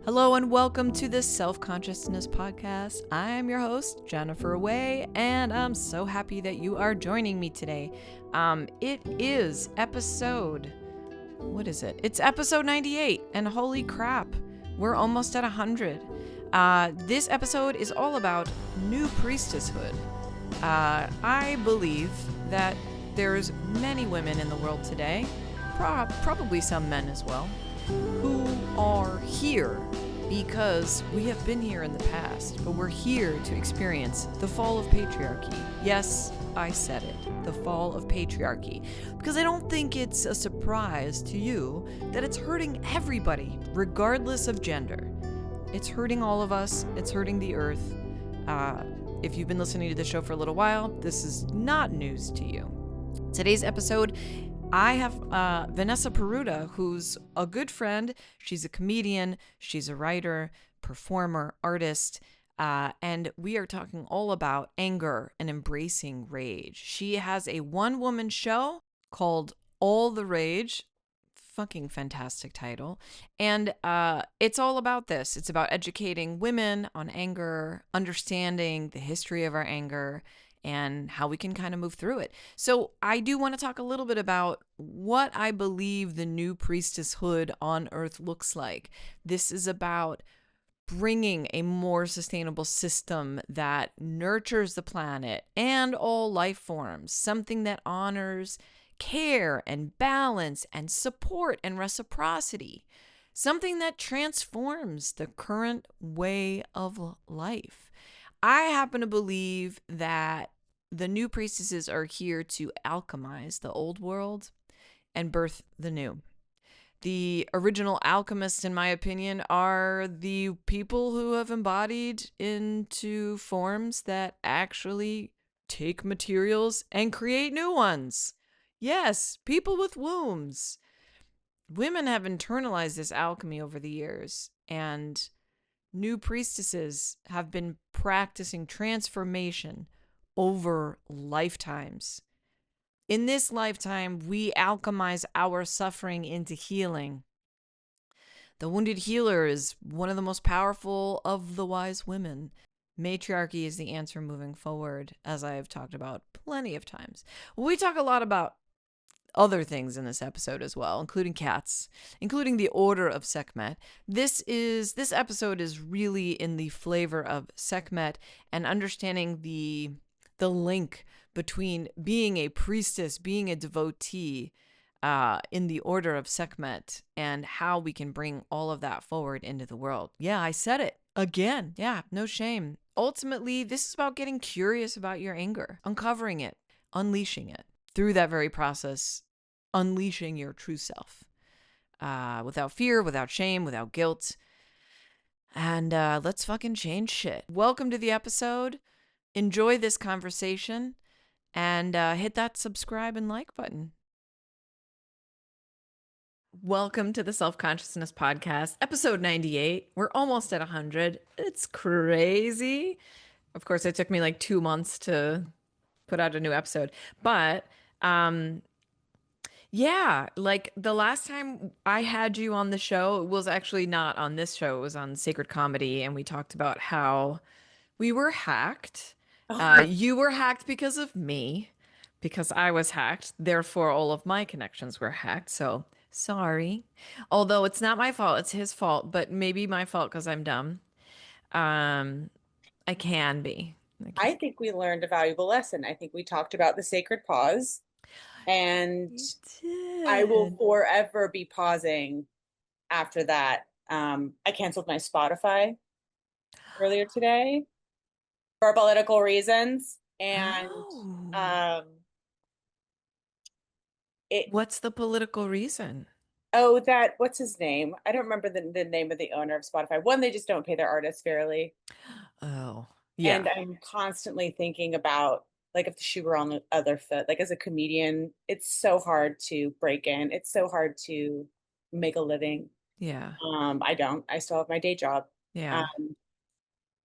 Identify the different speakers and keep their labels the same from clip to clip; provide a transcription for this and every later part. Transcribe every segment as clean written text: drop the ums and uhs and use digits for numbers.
Speaker 1: Hello and welcome to the Self-Consciousness Podcast. I'm your host, Jennifer Way, and I'm so happy that you are joining me today. It is episode... What is it? It's episode 98, and holy crap, we're almost at 100. This episode is all about new priestesshood. I believe that there's many women in the world today, probably some men as well, who are here because we have been here in the past, but we're here to experience the fall of patriarchy. Yes, I said it, the fall of patriarchy, because I don't think it's a surprise to you that it's hurting everybody, regardless of gender. It's hurting all of us, it's hurting the earth. If you've been listening to the show for a little while, this is not news to you. Today's episode, I have Venessa Peruda, who's a good friend. She's a comedian, she's a writer, performer, artist, and we are talking all about anger and embracing rage. She has a one-woman show called All the Rage. Fucking fantastic title. And it's all about this. It's about educating women on anger, understanding the history of our anger, and how we can kind of move through it. So I do want to talk a little bit about what I believe the new priestesshood on Earth looks like. This is about bringing a more sustainable system that nurtures the planet and all life forms, something that honors care and balance and support and reciprocity, something that transforms the current way of life. I happen to believe that the new priestesses are here to alchemize the old world and birth the new. The original alchemists, in my opinion, are the people who have embodied into forms that actually take materials and create new ones. Yes, people with wombs. Women have internalized this alchemy over the years, and new priestesses have been practicing transformation over lifetimes. In this lifetime, we alchemize our suffering into healing. The wounded healer is one of the most powerful of the wise women. Matriarchy is the answer moving forward, as I have talked about plenty of times. We talk a lot about other things in this episode as well, including cats, including the order of Sekhmet. This episode is really in the flavor of Sekhmet and understanding the link between being a priestess, being a devotee in the order of Sekhmet, and how we can bring all of that forward into the world. Yeah, I said it again. Yeah, no shame. Ultimately, this is about getting curious about your anger, uncovering it, unleashing it. Through that very process, unleashing your true self without fear, without shame, without guilt. And let's fucking change shit. Welcome to the episode. Enjoy this conversation and hit that subscribe and like button. Welcome to the Self-Consciousness Podcast, episode 98. We're almost at 100. It's crazy. Of course, it took me like 2 months to put out a new episode. But yeah, like the last time I had you on the show, it was actually not on this show. It was on Sacred Comedy, and we talked about how we were hacked. You were hacked because of me, because I was hacked. Therefore, all of my connections were hacked. So sorry. Although it's not my fault, it's his fault, but maybe my fault because I'm dumb. I can be.
Speaker 2: I think we learned a valuable lesson. I think we talked about the sacred pause, and I will forever be pausing after that. I canceled my Spotify earlier today for political reasons, and
Speaker 1: What's the political reason?
Speaker 2: what's his name? I don't remember the name of the owner of Spotify. One, they just don't pay their artists fairly.
Speaker 1: Oh, yeah.
Speaker 2: And I'm constantly thinking about, like, if the shoe were on the other foot, like as a comedian, it's so hard to break in. It's so hard to make a living.
Speaker 1: Yeah.
Speaker 2: I still have my day job.
Speaker 1: Yeah.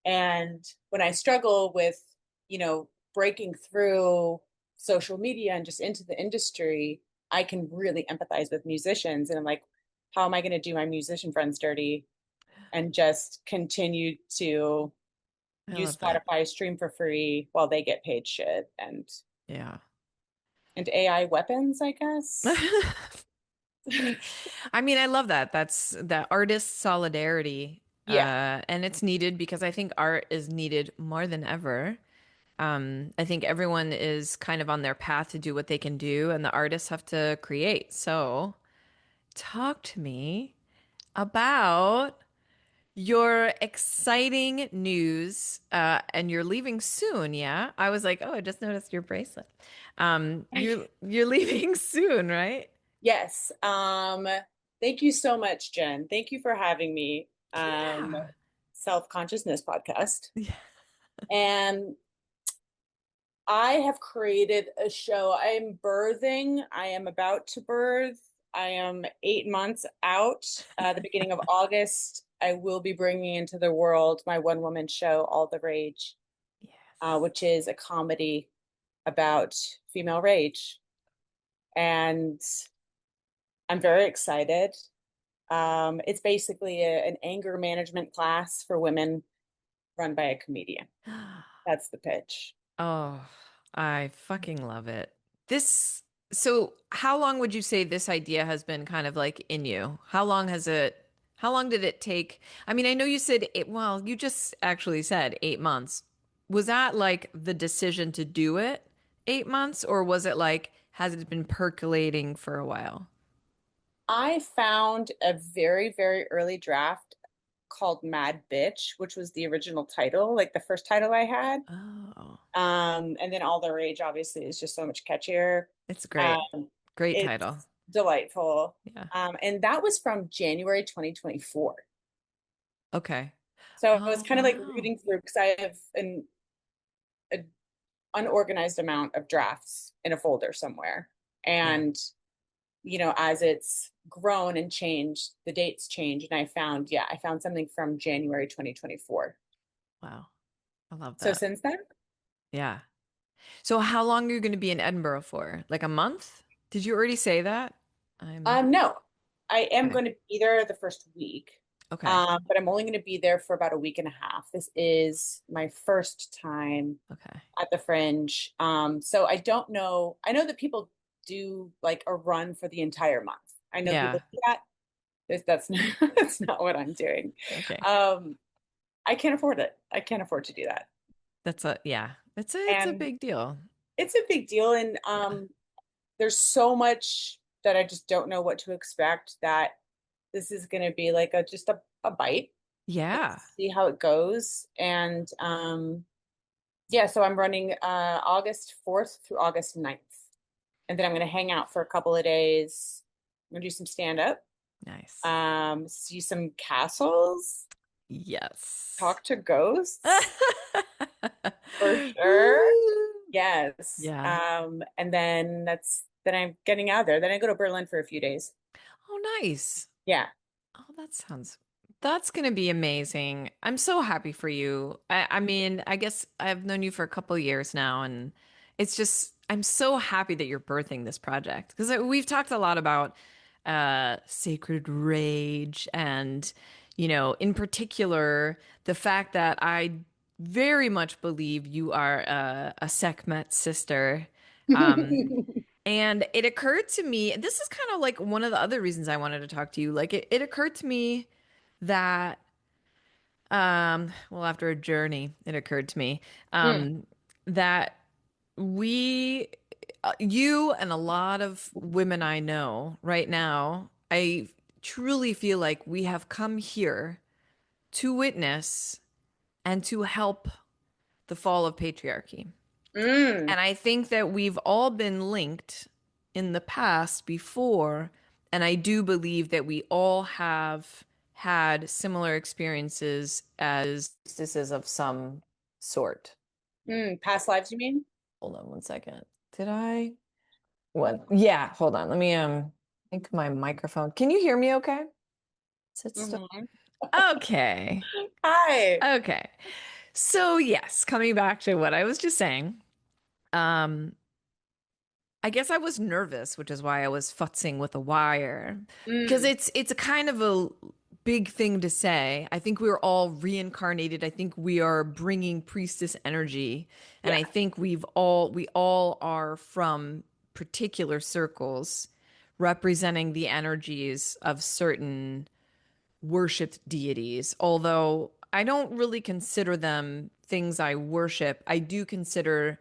Speaker 2: And when I struggle with, breaking through social media and just into the industry, I can really empathize with musicians. And I'm like, how am I going to do my musician friends dirty and just continue to
Speaker 1: I
Speaker 2: use
Speaker 1: love that.
Speaker 2: Spotify, stream for free while they get paid shit,
Speaker 1: Yeah.
Speaker 2: and AI weapons, I guess.
Speaker 1: I mean, I love that. That's that artist solidarity.
Speaker 2: Yeah.
Speaker 1: And it's needed because I think art is needed more than ever. I think everyone is kind of on their path to do what they can do, and the artists have to create. So, talk to me about your exciting news. And you're leaving soon, yeah? I was like, oh, I just noticed your bracelet. You're leaving soon, right?
Speaker 2: Yes. Thank you so much, Jen. Thank you for having me.
Speaker 1: Yeah.
Speaker 2: Self-consciousness podcast.
Speaker 1: Yeah.
Speaker 2: And I have created a show. I am birthing. I am about to birth. I am 8 months out. The beginning of August, I will be bringing into the world my one-woman show, All the Rage,
Speaker 1: Yes.
Speaker 2: which is a comedy about female rage. And I'm very excited. It's basically an anger management class for women run by a comedian. That's the pitch.
Speaker 1: Oh, I fucking love it. This, so how long would you say this idea has been kind of like in you? How long did it take? I mean, I know you said well, you just actually said 8 months. Was that like the decision to do it 8 months, or was it like, has it been percolating for a while?
Speaker 2: I found a very, very early draft called Mad Bitch, which was the original title, like the first title I had.
Speaker 1: Oh,
Speaker 2: And then All the Rage obviously is just so much catchier.
Speaker 1: it's great.
Speaker 2: Um,
Speaker 1: Great
Speaker 2: it's
Speaker 1: title.
Speaker 2: delightful.
Speaker 1: Yeah.
Speaker 2: And that was from January 2024.
Speaker 1: Okay.
Speaker 2: So I was
Speaker 1: Oh,
Speaker 2: kind of like
Speaker 1: wow.
Speaker 2: reading through because I have an unorganized amount of drafts in a folder somewhere.
Speaker 1: Yeah.
Speaker 2: And, as it's grown and changed, the dates change. And I found something from January 2024.
Speaker 1: Wow. I love
Speaker 2: So
Speaker 1: that.
Speaker 2: since then,
Speaker 1: Yeah. So how long are you going to be in Edinburgh for? Like a month? Did you already say that? I'm
Speaker 2: no, I am
Speaker 1: okay.
Speaker 2: going to be there the first week.
Speaker 1: Okay.
Speaker 2: But I'm only going to be there for about a week and a half. This is my first time
Speaker 1: Okay.
Speaker 2: at the Fringe. So I don't know. I know that people do like a run for the entire month. I know people
Speaker 1: Yeah.
Speaker 2: do that. That's not, that's not what I'm doing.
Speaker 1: Okay.
Speaker 2: Um, I can't afford it. I can't afford to do that.
Speaker 1: That's a yeah. It's a
Speaker 2: And
Speaker 1: big deal.
Speaker 2: it's a big deal. And
Speaker 1: Yeah.
Speaker 2: there's so much that I just don't know what to expect that this is going to be like a bite and
Speaker 1: Yeah.
Speaker 2: see how it goes. And yeah, so I'm running August 4th through August 9th. And then I'm going to hang out for a couple of days. I'm going to do some stand up,
Speaker 1: Nice.
Speaker 2: see some castles,
Speaker 1: Yes.
Speaker 2: talk to ghosts for sure. Yes.
Speaker 1: Yeah.
Speaker 2: And then I'm getting out there. Then I go to Berlin for a few days.
Speaker 1: Oh, nice.
Speaker 2: Yeah.
Speaker 1: Oh, that's gonna be amazing. I'm so happy for you. I mean, I guess I've known you for a couple years now, and it's just I'm so happy that you're birthing this project because we've talked a lot about sacred rage and, in particular, the fact that I very much believe you are a Sekhmet sister. Um, and it occurred to me, this is kind of like one of the other reasons I wanted to talk to you. Like it occurred to me that well, after a journey, it occurred to me
Speaker 2: Mm,
Speaker 1: that we you and a lot of women I know right now, I truly feel like we have come here to witness and to help the fall of patriarchy.
Speaker 2: mm,
Speaker 1: And I think that we've all been linked in the past before. And I do believe that we all have had similar experiences as priestesses of some sort.
Speaker 2: past lives, you mean?
Speaker 1: Hold on one second. Did I? What? Yeah, hold on. Let me I think my microphone. Can you hear me okay? Sit still.
Speaker 2: Mhm.
Speaker 1: Okay.
Speaker 2: Hi.
Speaker 1: Okay. So yes, coming back to what I was just saying. Um, I guess I was nervous, which is why I was futzing with a wire because
Speaker 2: Mm,
Speaker 1: it's a kind of a big thing to say. I think we're all reincarnated. I think we are bringing priestess energy, and
Speaker 2: Yeah.
Speaker 1: I think we all are from particular circles representing the energies of certain worshiped deities. Although I don't really consider them things I worship, I do consider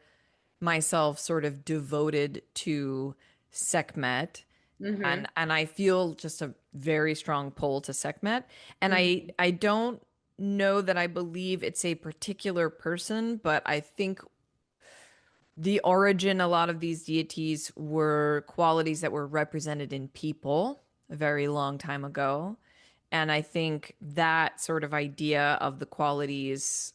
Speaker 1: myself sort of devoted to Sekhmet,
Speaker 2: Mm-hmm.
Speaker 1: and I feel just a very strong pull to Sekhmet. And I
Speaker 2: Mm-hmm.
Speaker 1: I don't know that I believe it's a particular person, but I think the origin, a lot of these deities were qualities that were represented in people a very long time ago. And I think that sort of idea of the qualities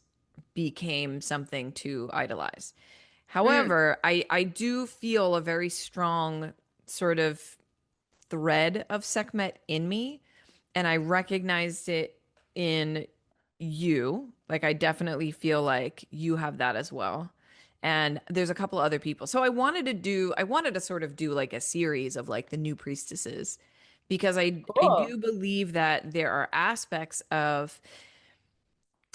Speaker 1: became something to idolize.
Speaker 2: Mm.
Speaker 1: However, I do feel a very strong sort of thread of Sekhmet in me, and I recognized it in you. Like, I definitely feel like you have that as well. And there's a couple other people. So I wanted to sort of do like a series of like the new priestesses, because I
Speaker 2: Cool.
Speaker 1: do believe that there are aspects of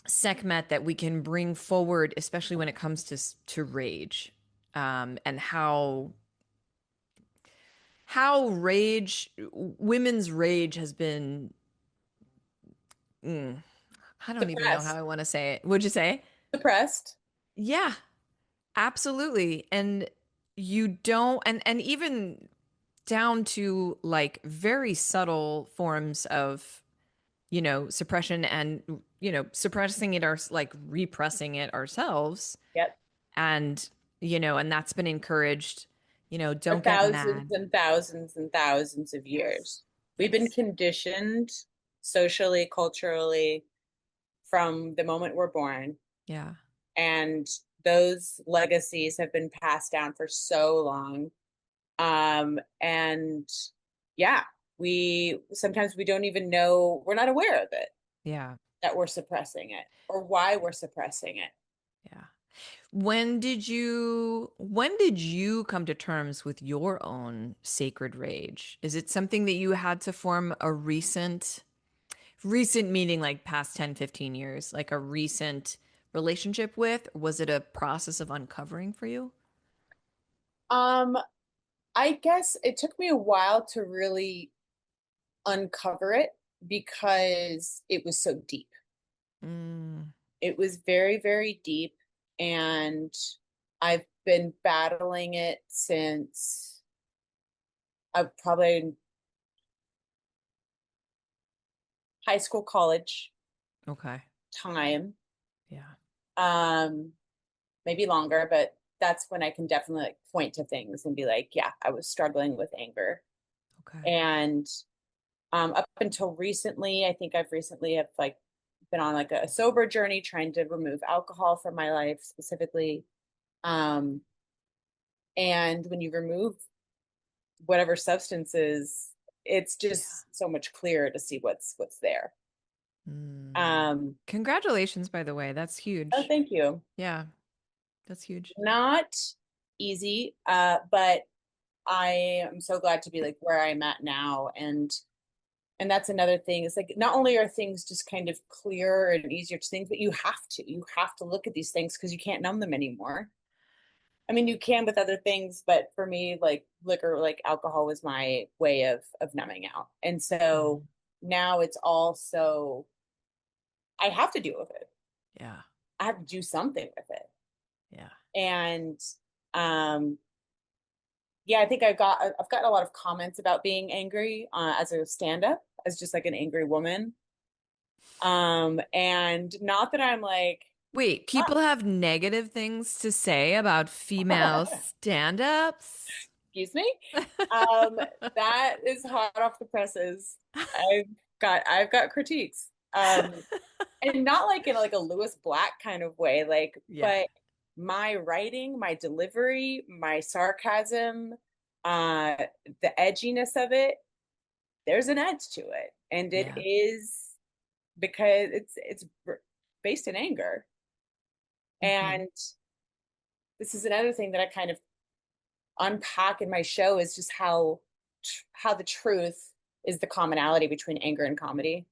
Speaker 1: Sekhmet that we can bring forward, especially when it comes to rage, and how women's rage has been. I don't even know how
Speaker 2: Suppressed.
Speaker 1: I want to say it. Would you say?
Speaker 2: Suppressed.
Speaker 1: Yeah, absolutely. And you don't, and even down to like very subtle forms of, suppression, and suppressing it, or like repressing it ourselves.
Speaker 2: Yep.
Speaker 1: And and that's been encouraged.
Speaker 2: For
Speaker 1: Don't get
Speaker 2: thousands
Speaker 1: mad.
Speaker 2: and thousands and thousands of
Speaker 1: Yes.
Speaker 2: years. We've been
Speaker 1: Yes.
Speaker 2: conditioned socially, culturally, from the moment we're born.
Speaker 1: Yeah.
Speaker 2: And those legacies have been passed down for so long. And yeah, we sometimes we don't even know, we're not aware of it,
Speaker 1: Yeah.
Speaker 2: that we're suppressing it or why we're suppressing it.
Speaker 1: Yeah. When did you come to terms with your own sacred rage? Is it something that you had to form a recent meaning, like past 10, 15 years, like a recent relationship with? Or was it a process of uncovering for you?
Speaker 2: Um, I guess it took me a while to really uncover it because it was so deep.
Speaker 1: Mm,
Speaker 2: It was very, very deep, and I've been battling it since probably high school, college
Speaker 1: okay.
Speaker 2: time.
Speaker 1: Yeah.
Speaker 2: Um, Maybe longer, but that's when I can definitely like point to things and be like, yeah, I was struggling with anger.
Speaker 1: Okay.
Speaker 2: And up until recently, I think I've recently have like been on like a sober journey trying to remove alcohol from my life specifically. Um, and when you remove whatever substances, it's
Speaker 1: Yeah.
Speaker 2: just so much clearer to see what's there.
Speaker 1: Mm.
Speaker 2: Um,
Speaker 1: Congratulations, by the way. That's
Speaker 2: oh,
Speaker 1: huge.
Speaker 2: thank you.
Speaker 1: Yeah, that's huge.
Speaker 2: Not easy, but I am so glad to be like where I'm at now. And that's another thing. It's like not only are things just kind of clearer and easier to think, but you have to look at these things because you can't numb them anymore. I mean, you can with other things, but for me, like liquor, like alcohol was my way of numbing out. And so
Speaker 1: Mhm.
Speaker 2: now it's also I have to deal with it.
Speaker 1: Yeah.
Speaker 2: I have to do something with it.
Speaker 1: Yeah.
Speaker 2: And um yeah, I think I've gotten a lot of comments about being angry as a stand-up, as just like an angry woman. And not that I'm like,
Speaker 1: Wait, people have negative things to say about female
Speaker 2: ah,
Speaker 1: stand-ups?
Speaker 2: excuse me. Um, that is hot off the presses. I've I've got critiques. And not like in like a Lewis Black kind of way, like,
Speaker 1: Yeah.
Speaker 2: but my writing, my delivery, my sarcasm, uh, the edginess of it, there's an edge to it, and it
Speaker 1: Yeah.
Speaker 2: is because it's based in anger.
Speaker 1: Hmm.
Speaker 2: And this is another thing that I kind of unpack in my show is just how the truth is the commonality between anger and comedy.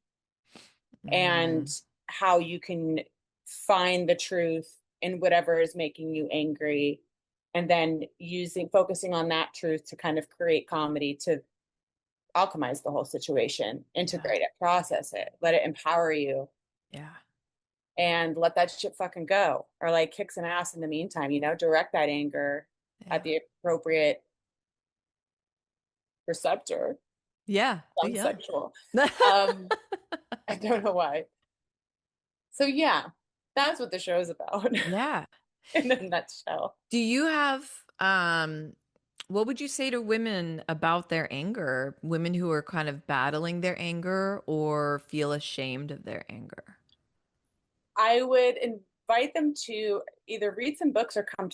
Speaker 2: and
Speaker 1: Mm.
Speaker 2: how you can find the truth in whatever is making you angry, and then focusing on that truth to kind of create comedy to alchemize the whole situation,
Speaker 1: Yeah.
Speaker 2: integrate it, process it, let it empower you,
Speaker 1: Yeah.
Speaker 2: and let that shit fucking go. Or like kick some ass in the meantime, direct that anger at
Speaker 1: Yeah.
Speaker 2: the appropriate receptor.
Speaker 1: Yeah.
Speaker 2: Sounds
Speaker 1: Yeah.
Speaker 2: sexual. Um, I don't know why. So yeah, that's what the show's about
Speaker 1: Yeah.
Speaker 2: in a nutshell.
Speaker 1: Do you have what would you say to women about their anger? Women who are kind of battling their anger or feel ashamed of their anger?
Speaker 2: I would invite them to either read some books or come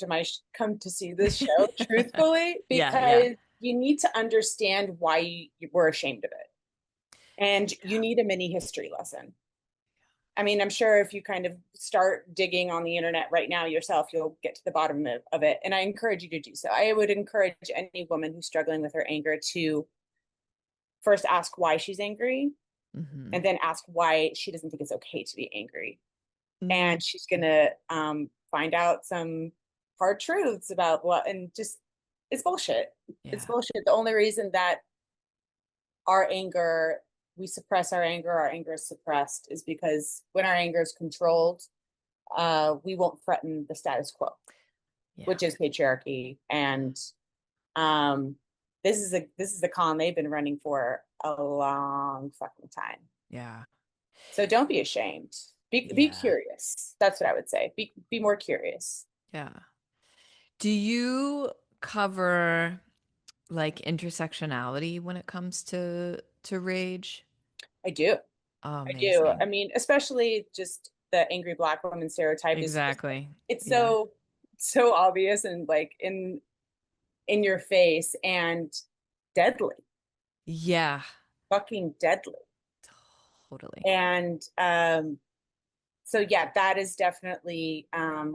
Speaker 2: to see this show, truthfully,
Speaker 1: Yeah, yeah.
Speaker 2: because you need to understand why you were ashamed of it. And you need a mini history lesson. I mean, I'm sure if you kind of start digging on the internet right now yourself, you'll get to the bottom of it. And I encourage you to do so. I would encourage any woman who's struggling with her anger to first ask why she's angry,
Speaker 1: Hmm.
Speaker 2: and then ask why she doesn't think it's okay to be angry.
Speaker 1: Mm.
Speaker 2: And she's going to find out some hard truths about and just, it's bullshit. It's
Speaker 1: Yeah.
Speaker 2: bullshit. The only reason that our anger, we suppress our anger is suppressed, is because when our anger is controlled, we won't threaten the status quo,
Speaker 1: Yeah.
Speaker 2: which is patriarchy. And um, this is the con they've been running for a long fucking time.
Speaker 1: Yeah.
Speaker 2: So don't be ashamed. Be
Speaker 1: Yeah.
Speaker 2: curious. That's what I would say. Be more curious.
Speaker 1: Yeah. Do you cover like intersectionality when it comes to rage?
Speaker 2: I do.
Speaker 1: Oh,
Speaker 2: I do. I
Speaker 1: amazing.
Speaker 2: mean, especially just the angry black woman stereotype is just,
Speaker 1: Exactly.
Speaker 2: it's
Speaker 1: Yeah.
Speaker 2: so obvious and like in your face and deadly,
Speaker 1: Yeah.
Speaker 2: fucking deadly.
Speaker 1: Totally.
Speaker 2: And so yeah, that is definitely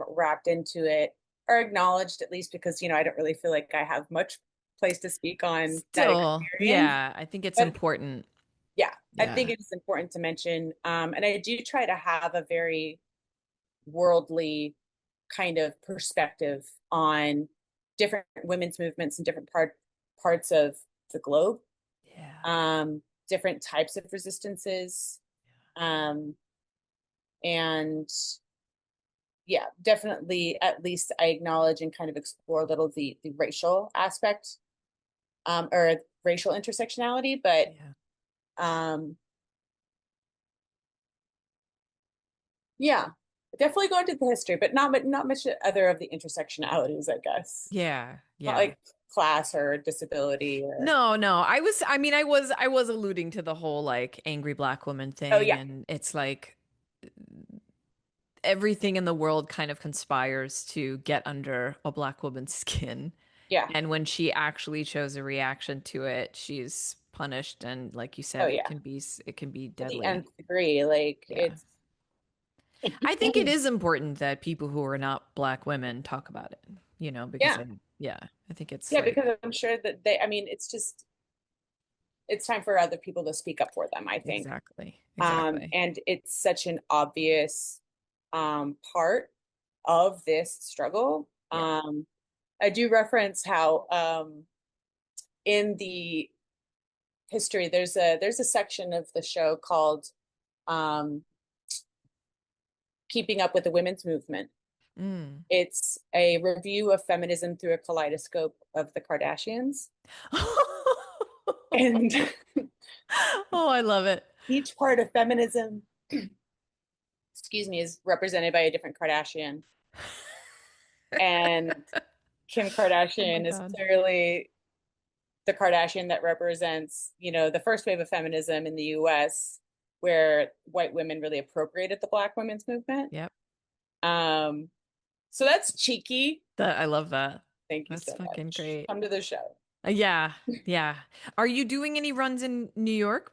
Speaker 2: wrapped into it, or acknowledged at least, because I don't really feel like I have much place to speak on that
Speaker 1: Still,
Speaker 2: experience.
Speaker 1: yeah, I think it's
Speaker 2: But
Speaker 1: important.
Speaker 2: yeah, I
Speaker 1: Yeah.
Speaker 2: think it's important to mention. And I do try to have a very worldly kind of perspective on different women's movements in different parts of the globe,
Speaker 1: Yeah.
Speaker 2: different types of resistances, um, and yeah, definitely. At least I acknowledge and kind of explore a little the racial aspect, or racial intersectionality, but
Speaker 1: Yeah.
Speaker 2: um, yeah, definitely go into the history, but not much other of the intersectionalities, I guess.
Speaker 1: Yeah.
Speaker 2: Not
Speaker 1: Yeah.
Speaker 2: like class or disability or
Speaker 1: No, no. I mean, I was alluding to the whole like angry black woman
Speaker 2: oh
Speaker 1: thing,
Speaker 2: yeah,
Speaker 1: and it's like everything in the world kind of conspires to get under a black woman's skin.
Speaker 2: yeah,
Speaker 1: And when she actually shows a reaction to it, she's punished, and like you
Speaker 2: oh
Speaker 1: said,
Speaker 2: yeah,
Speaker 1: it can be
Speaker 2: to the
Speaker 1: deadly.
Speaker 2: nth degree. Like
Speaker 1: Yeah.
Speaker 2: it's
Speaker 1: I think it is important that people who are not black women talk about it, because
Speaker 2: yeah,
Speaker 1: yeah, I think it's
Speaker 2: yeah,
Speaker 1: like,
Speaker 2: because I'm sure that I mean, it's time for other people to speak up for them, I think.
Speaker 1: exactly, exactly.
Speaker 2: And it's such an obvious part of this struggle.
Speaker 1: Yeah.
Speaker 2: I do reference how in the history there's a section of the show called um, Keeping Up with the Women's Movement.
Speaker 1: Mm.
Speaker 2: It's a review of feminism through a kaleidoscope of the Kardashians. And
Speaker 1: Oh, I love it.
Speaker 2: each part of feminism, excuse me, is represented by a different Kardashian. And Kim
Speaker 1: Oh my
Speaker 2: Kardashian is
Speaker 1: God.
Speaker 2: clearly the Kardashian that represents, the first wave of feminism in the US, where white women really appropriated the Black women's movement.
Speaker 1: Yep.
Speaker 2: Um, so that's cheeky.
Speaker 1: I love that.
Speaker 2: Thank you
Speaker 1: That's
Speaker 2: so
Speaker 1: fucking
Speaker 2: much.
Speaker 1: great.
Speaker 2: Come to the show.
Speaker 1: Yeah. Yeah. Are you doing any runs in New York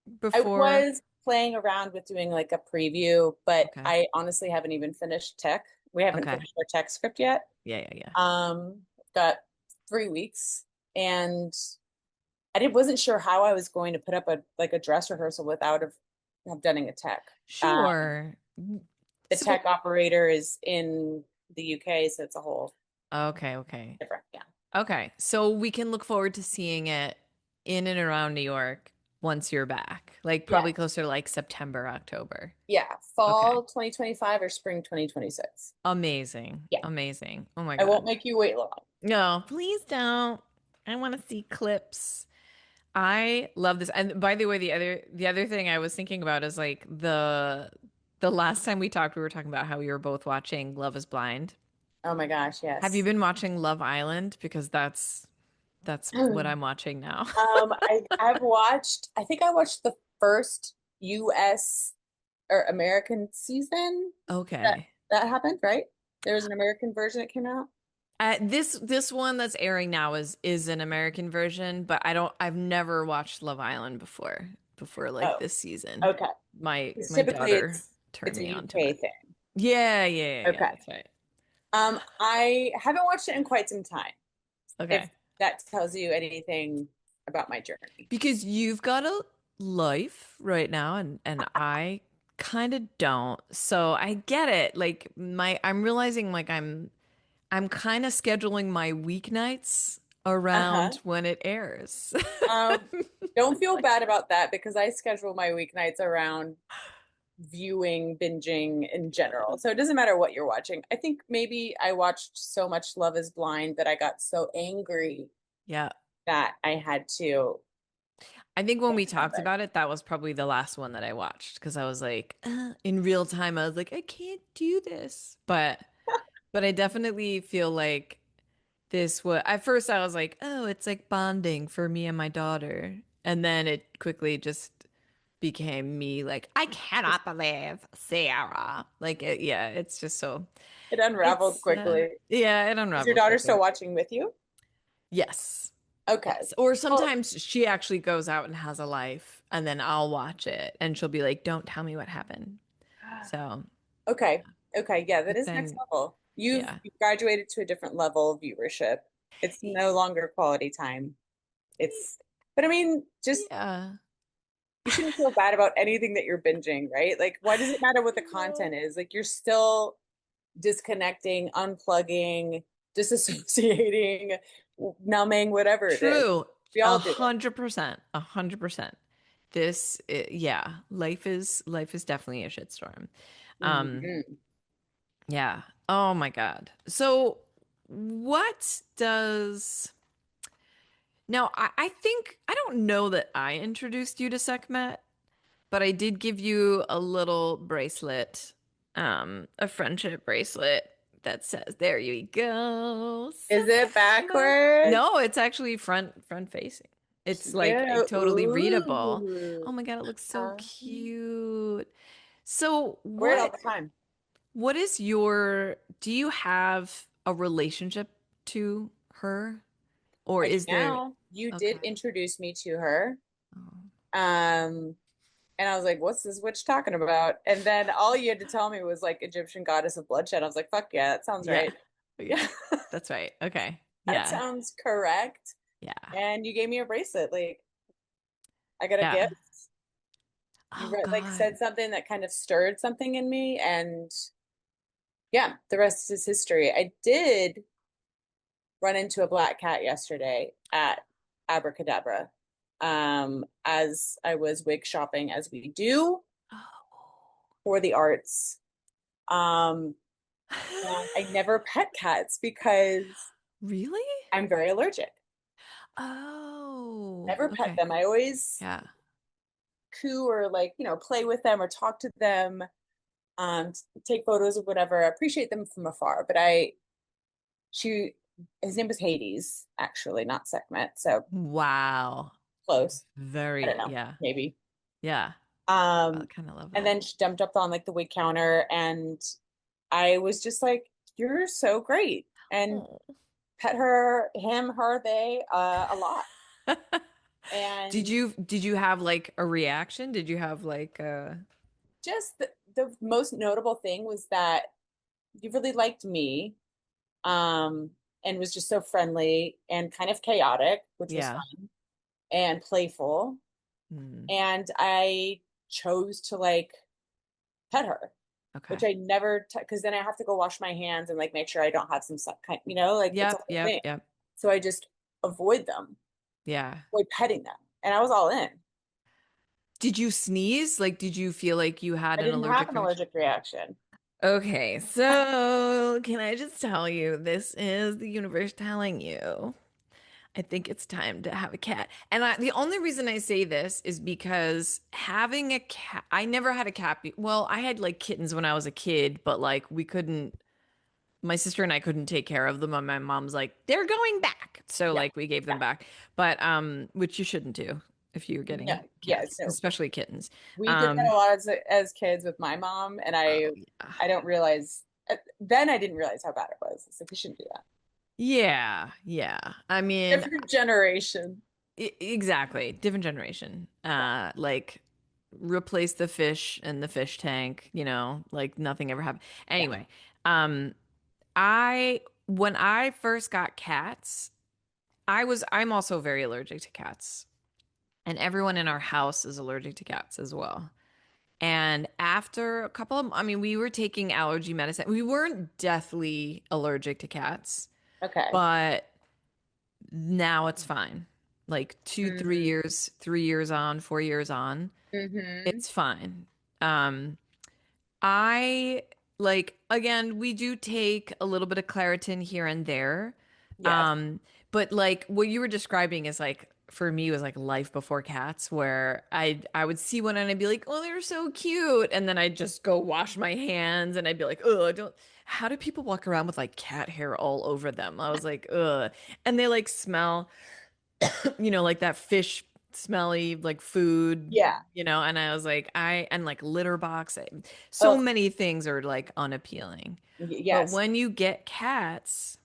Speaker 2: I
Speaker 1: before?
Speaker 2: was playing around with doing like a preview, but
Speaker 1: Okay.
Speaker 2: I honestly haven't even finished tech. We haven't
Speaker 1: Okay.
Speaker 2: finished our tech script yet.
Speaker 1: Yeah, yeah, yeah.
Speaker 2: Got 3 weeks, and wasn't sure how I was going to put up a dress rehearsal without have done in a tech.
Speaker 1: Sure.
Speaker 2: The
Speaker 1: So,
Speaker 2: tech operator is in the UK, so it's a whole
Speaker 1: okay, okay.
Speaker 2: different. Yeah.
Speaker 1: Okay. So we can look forward to seeing it in and around New York once you're back. Like
Speaker 2: Yeah.
Speaker 1: probably closer to like September, October.
Speaker 2: Yeah.
Speaker 1: Okay.
Speaker 2: Fall 2025 or spring 2026.
Speaker 1: Amazing.
Speaker 2: Yeah.
Speaker 1: Amazing. Oh my
Speaker 2: I won't
Speaker 1: God.
Speaker 2: make you wait long.
Speaker 1: No, please don't. I want to see clips. I love this. And by the way, the other thing I was thinking about is like the last time we talked, we were talking about how we were both watching Love is Blind.
Speaker 2: Oh my gosh,
Speaker 1: Have you
Speaker 2: yes.
Speaker 1: been watching Love Island? Because that's what I'm watching now.
Speaker 2: I think I watched the first US or American season that
Speaker 1: Okay.
Speaker 2: that happened, right? There was an American version that came out.
Speaker 1: This one that's airing now is an American version, but I've never watched Love Island before like
Speaker 2: Oh,
Speaker 1: this season.
Speaker 2: okay.
Speaker 1: My
Speaker 2: Because
Speaker 1: my
Speaker 2: typically
Speaker 1: daughter
Speaker 2: it's
Speaker 1: turned
Speaker 2: a
Speaker 1: me on to
Speaker 2: UK
Speaker 1: it.
Speaker 2: thing.
Speaker 1: Yeah,
Speaker 2: Okay.
Speaker 1: that's right.
Speaker 2: I haven't watched it in quite some time, if
Speaker 1: Okay.
Speaker 2: that tells you anything about my journey.
Speaker 1: Because you've got a life right now and I kind of don't. So I get it. Like I'm realizing like I'm kind of scheduling my weeknights
Speaker 2: Uh-huh.
Speaker 1: around when it airs.
Speaker 2: Um, don't feel
Speaker 1: Like,
Speaker 2: bad about that because I schedule my weeknights around viewing, binging in general. So it doesn't matter what you're watching. I think maybe I watched so much Love is Blind that I got so angry
Speaker 1: yeah.
Speaker 2: that I had to
Speaker 1: I think when
Speaker 2: think
Speaker 1: we
Speaker 2: about
Speaker 1: talked
Speaker 2: it.
Speaker 1: about it, that was probably the last one that I watched because I was like, in real time, I was like, I can't do this. But I definitely feel like this was at first I was like, oh, it's like bonding for me and my daughter. And then it quickly just became me like, I
Speaker 2: Just
Speaker 1: cannot believe Sarah. Like yeah, it's just so
Speaker 2: it unraveled
Speaker 1: it's
Speaker 2: quickly.
Speaker 1: yeah, it
Speaker 2: Is your
Speaker 1: unraveled
Speaker 2: daughter still
Speaker 1: quickly.
Speaker 2: watching with you?
Speaker 1: Yes.
Speaker 2: Okay.
Speaker 1: Yes. Or
Speaker 2: Well,
Speaker 1: sometimes she actually goes out and has a life and then I'll watch it and she'll be like, don't tell me what happened. So,
Speaker 2: okay. Okay. Yeah, that
Speaker 1: but
Speaker 2: is next
Speaker 1: then
Speaker 2: level.
Speaker 1: yeah.
Speaker 2: You've graduated to a different level of viewership. It's no longer quality time. But I mean, just
Speaker 1: Yeah.
Speaker 2: you shouldn't feel bad about anything that you're binging, right? Like, why does it matter what the content
Speaker 1: No.
Speaker 2: is? Like, you're still disconnecting, unplugging, disassociating, numbing, whatever it is.
Speaker 1: True.
Speaker 2: We
Speaker 1: A
Speaker 2: all do it.
Speaker 1: 100%. 100%. Yeah, life is definitely a shitstorm. Um,
Speaker 2: Mhm.
Speaker 1: yeah. Oh my God. So what does now I think I don't know that I introduced you to Sekhmet, but I did give you a little bracelet, a friendship bracelet that says, there you go,
Speaker 2: Is it
Speaker 1: Sekhmet.
Speaker 2: backwards?
Speaker 1: No, it's actually front facing. It's like
Speaker 2: Yeah.
Speaker 1: totally readable.
Speaker 2: Ooh.
Speaker 1: Oh my God, it looks so
Speaker 2: Uh,
Speaker 1: cute. So
Speaker 2: I wear it all the time.
Speaker 1: what is do you have a relationship to her? Or
Speaker 2: I do
Speaker 1: is there
Speaker 2: now. You
Speaker 1: okay.
Speaker 2: did introduce me to her.
Speaker 1: Oh,
Speaker 2: Um, and I was like, what's this witch talking about? And then all you had to tell me was like Egyptian goddess of bloodshed. I was like, fuck yeah, that sounds
Speaker 1: yeah.
Speaker 2: right.
Speaker 1: Yeah.
Speaker 2: Yeah,
Speaker 1: That's right. Okay.
Speaker 2: that
Speaker 1: Yeah.
Speaker 2: sounds correct.
Speaker 1: Yeah.
Speaker 2: And you gave me a bracelet. Like, I got a
Speaker 1: Yeah.
Speaker 2: gift. You
Speaker 1: Oh
Speaker 2: like
Speaker 1: God.
Speaker 2: said something that kind of stirred something in me. And yeah, the rest is history. I did run into a black cat yesterday at Abracadabra. As I was wig shopping as we do for the arts. Um, and I never pet cats because
Speaker 1: Really?
Speaker 2: I'm very allergic.
Speaker 1: Oh,
Speaker 2: Never pet
Speaker 1: okay.
Speaker 2: them. I always
Speaker 1: Yeah.
Speaker 2: coo or like, play with them or talk to them, take photos or whatever. I appreciate them from afar. But she, his name was Hades, actually, not Sekhmet. So
Speaker 1: Wow.
Speaker 2: close. I
Speaker 1: Very,
Speaker 2: don't know,
Speaker 1: yeah.
Speaker 2: maybe.
Speaker 1: Yeah. I
Speaker 2: Um,
Speaker 1: kind of love
Speaker 2: and
Speaker 1: that.
Speaker 2: then she jumped up on like the wig counter and I was just like, you're so great. And
Speaker 1: Oh.
Speaker 2: pet her, him, her, they, a lot.
Speaker 1: Did
Speaker 2: And
Speaker 1: you have like a reaction? Did you have like
Speaker 2: just the most notable thing was that you really liked me, um, and was just so friendly and kind of chaotic, which was
Speaker 1: yeah.
Speaker 2: fun and playful.
Speaker 1: Hmm.
Speaker 2: And I chose to like pet her,
Speaker 1: Okay.
Speaker 2: which I never, because then I have to go wash my hands and like make sure I don't have some kind, like it's a
Speaker 1: Yep,
Speaker 2: whole
Speaker 1: yep,
Speaker 2: thing.
Speaker 1: yep.
Speaker 2: So I just avoid them,
Speaker 1: Yeah.
Speaker 2: avoid petting them. And I was all in.
Speaker 1: Did you sneeze? Like, did you feel like you had
Speaker 2: I
Speaker 1: an
Speaker 2: didn't have
Speaker 1: allergic
Speaker 2: an
Speaker 1: reaction?
Speaker 2: allergic reaction.
Speaker 1: Okay, so can I just tell you, this is the universe telling you. I think it's time to have a cat. And the only reason I say this is because having a cat, I never had a cat. Well, I had like kittens when I was a kid, but like we couldn't, my sister and I couldn't take care of them. And my mom's like, they're going back. So
Speaker 2: Yeah.
Speaker 1: like we gave
Speaker 2: Yeah.
Speaker 1: them back. But which you shouldn't do if you're
Speaker 2: No.
Speaker 1: getting
Speaker 2: Yeah.
Speaker 1: cats,
Speaker 2: No.
Speaker 1: especially kittens.
Speaker 2: We did that
Speaker 1: Um,
Speaker 2: a lot as kids with my mom, and
Speaker 1: oh yeah.
Speaker 2: I don't realize then I didn't realize how bad it was. It's like you shouldn't do that.
Speaker 1: Yeah, yeah. I mean,
Speaker 2: Different generation.
Speaker 1: Exactly. Different generation. Like replace the fish in the fish tank, like nothing ever happened.
Speaker 2: Yeah.
Speaker 1: Anyway, um, I when I first got cats, I'm also very allergic to cats. And everyone in our house is allergic to cats as well. And after a couple of, I mean, we were taking allergy medicine. We weren't deathly allergic to cats,
Speaker 2: Okay.
Speaker 1: but now it's fine. Like two,
Speaker 2: Mm.
Speaker 1: 3 years on, 4 years on,
Speaker 2: Mm-hmm.
Speaker 1: it's fine. Um, I like again, we do take a little bit of Claritin here and there.
Speaker 2: Yes.
Speaker 1: Um, but like what you were describing is like for me was like life before cats, where I would see one and I'd be like, oh, they're so cute, and then I'd just go wash my hands and I'd be like, oh, don't. How do people walk around with like cat hair all over them? I was like, ugh, and they like smell, like that fish smelly like food,
Speaker 2: Yeah.
Speaker 1: and I was like, and like litter box. So
Speaker 2: Oh,
Speaker 1: many things are like unappealing. But
Speaker 2: yes.
Speaker 1: when you get cats,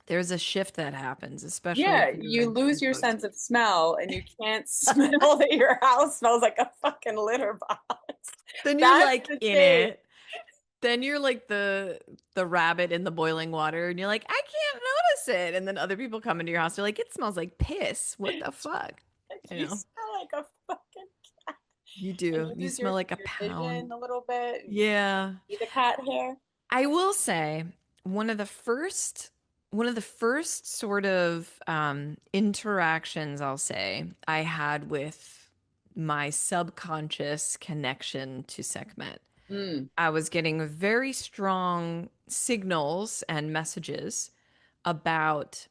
Speaker 1: there's a shift that happens, especially
Speaker 2: Yeah,
Speaker 1: if you're
Speaker 2: you lose your
Speaker 1: exposed
Speaker 2: sense
Speaker 1: to
Speaker 2: of smell and you can't smell that your house smells like a fucking litter box.
Speaker 1: then you're
Speaker 2: That's
Speaker 1: like
Speaker 2: the
Speaker 1: in
Speaker 2: thing.
Speaker 1: it. Then you're like the rabbit in the boiling water and you're like, I can't notice it. And then other people come into your house, they're like, it smells like piss. What the fuck? You
Speaker 2: You
Speaker 1: know,
Speaker 2: smell like a fucking cat.
Speaker 1: you
Speaker 2: And
Speaker 1: do.
Speaker 2: you
Speaker 1: You
Speaker 2: lose
Speaker 1: smell like a
Speaker 2: your vision
Speaker 1: pound.
Speaker 2: a little bit. You
Speaker 1: Yeah.
Speaker 2: see the cat hair.
Speaker 1: I will say one of the first sort of interactions I'll say I had with my subconscious connection to Sekhmet.
Speaker 2: Mm,
Speaker 1: I was getting very strong signals and messages about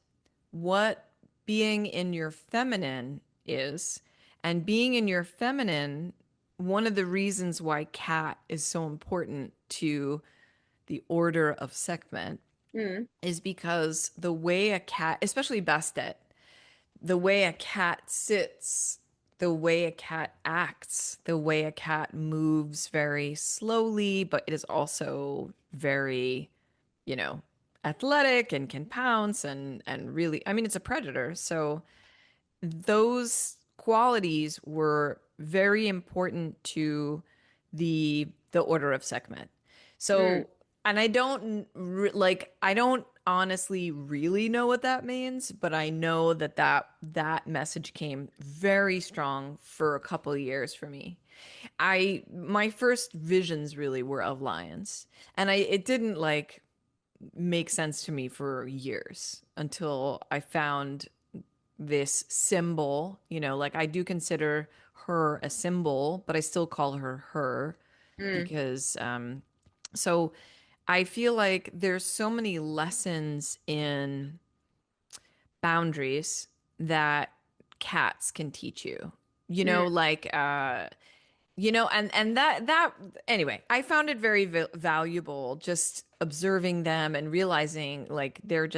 Speaker 1: what being in your feminine is. And being in your feminine, one of the reasons why cat is so important to the order of Sekhmet
Speaker 2: mm,
Speaker 1: is because the way a cat, especially Bastet, the way a cat sits, the way a cat acts, the way a cat moves very slowly, but it is also very, you know, athletic and can pounce and really, I mean, it's a predator. So those qualities were very important to the order of Sekhmet.
Speaker 2: mm.
Speaker 1: So, and I don't honestly really know what that means, but I know that message came very strong for a couple of years for me. My first visions really were of lions, and it didn't like make sense to me for years until I found this symbol, like I do consider her a symbol, but I still call her her
Speaker 2: Mm,
Speaker 1: because so I feel like there's so many lessons in boundaries that cats can teach you.
Speaker 2: mm.
Speaker 1: And that anyway, I found it very valuable just observing them and realizing like they're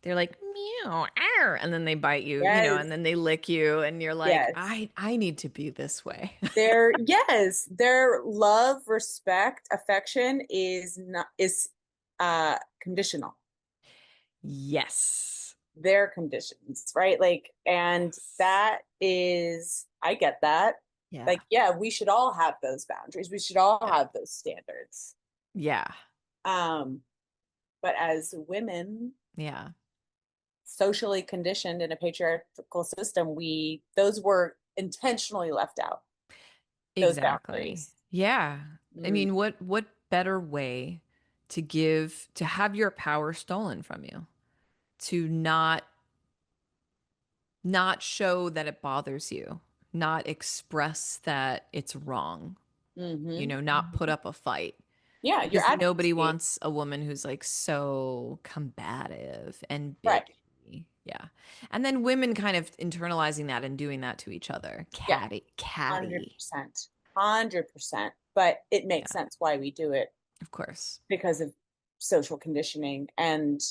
Speaker 1: like meow, arr, and then they bite you,
Speaker 2: Yes,
Speaker 1: and then they lick you, and you're like,
Speaker 2: yes.
Speaker 1: I need to be this way.
Speaker 2: Their love, respect, affection is not is conditional.
Speaker 1: Yes.
Speaker 2: Their conditions, right? Like, and
Speaker 1: Yes.
Speaker 2: that is, I get that.
Speaker 1: Yeah.
Speaker 2: Like, yeah, we should all have those boundaries. We should all
Speaker 1: Yeah.
Speaker 2: have those standards.
Speaker 1: Yeah.
Speaker 2: Um, but as women,
Speaker 1: Yeah.
Speaker 2: socially conditioned in a patriarchal system, those were intentionally left out. those
Speaker 1: Exactly.
Speaker 2: boundaries.
Speaker 1: Yeah. I
Speaker 2: Mm,
Speaker 1: mean, what better way to have your power stolen from you, to not show that it bothers you, not express that it's wrong,
Speaker 2: hmm
Speaker 1: not put up a fight.
Speaker 2: Yeah, your
Speaker 1: Because nobody
Speaker 2: advocacy.
Speaker 1: wants a woman who's like so combative and
Speaker 2: Right.
Speaker 1: bitchy. Yeah. And then women kind of internalizing that and doing that to each other.
Speaker 2: Yeah,
Speaker 1: Catty.
Speaker 2: 100%. 100%. But it makes
Speaker 1: Yeah,
Speaker 2: sense why we do it
Speaker 1: of course.
Speaker 2: because of social conditioning. And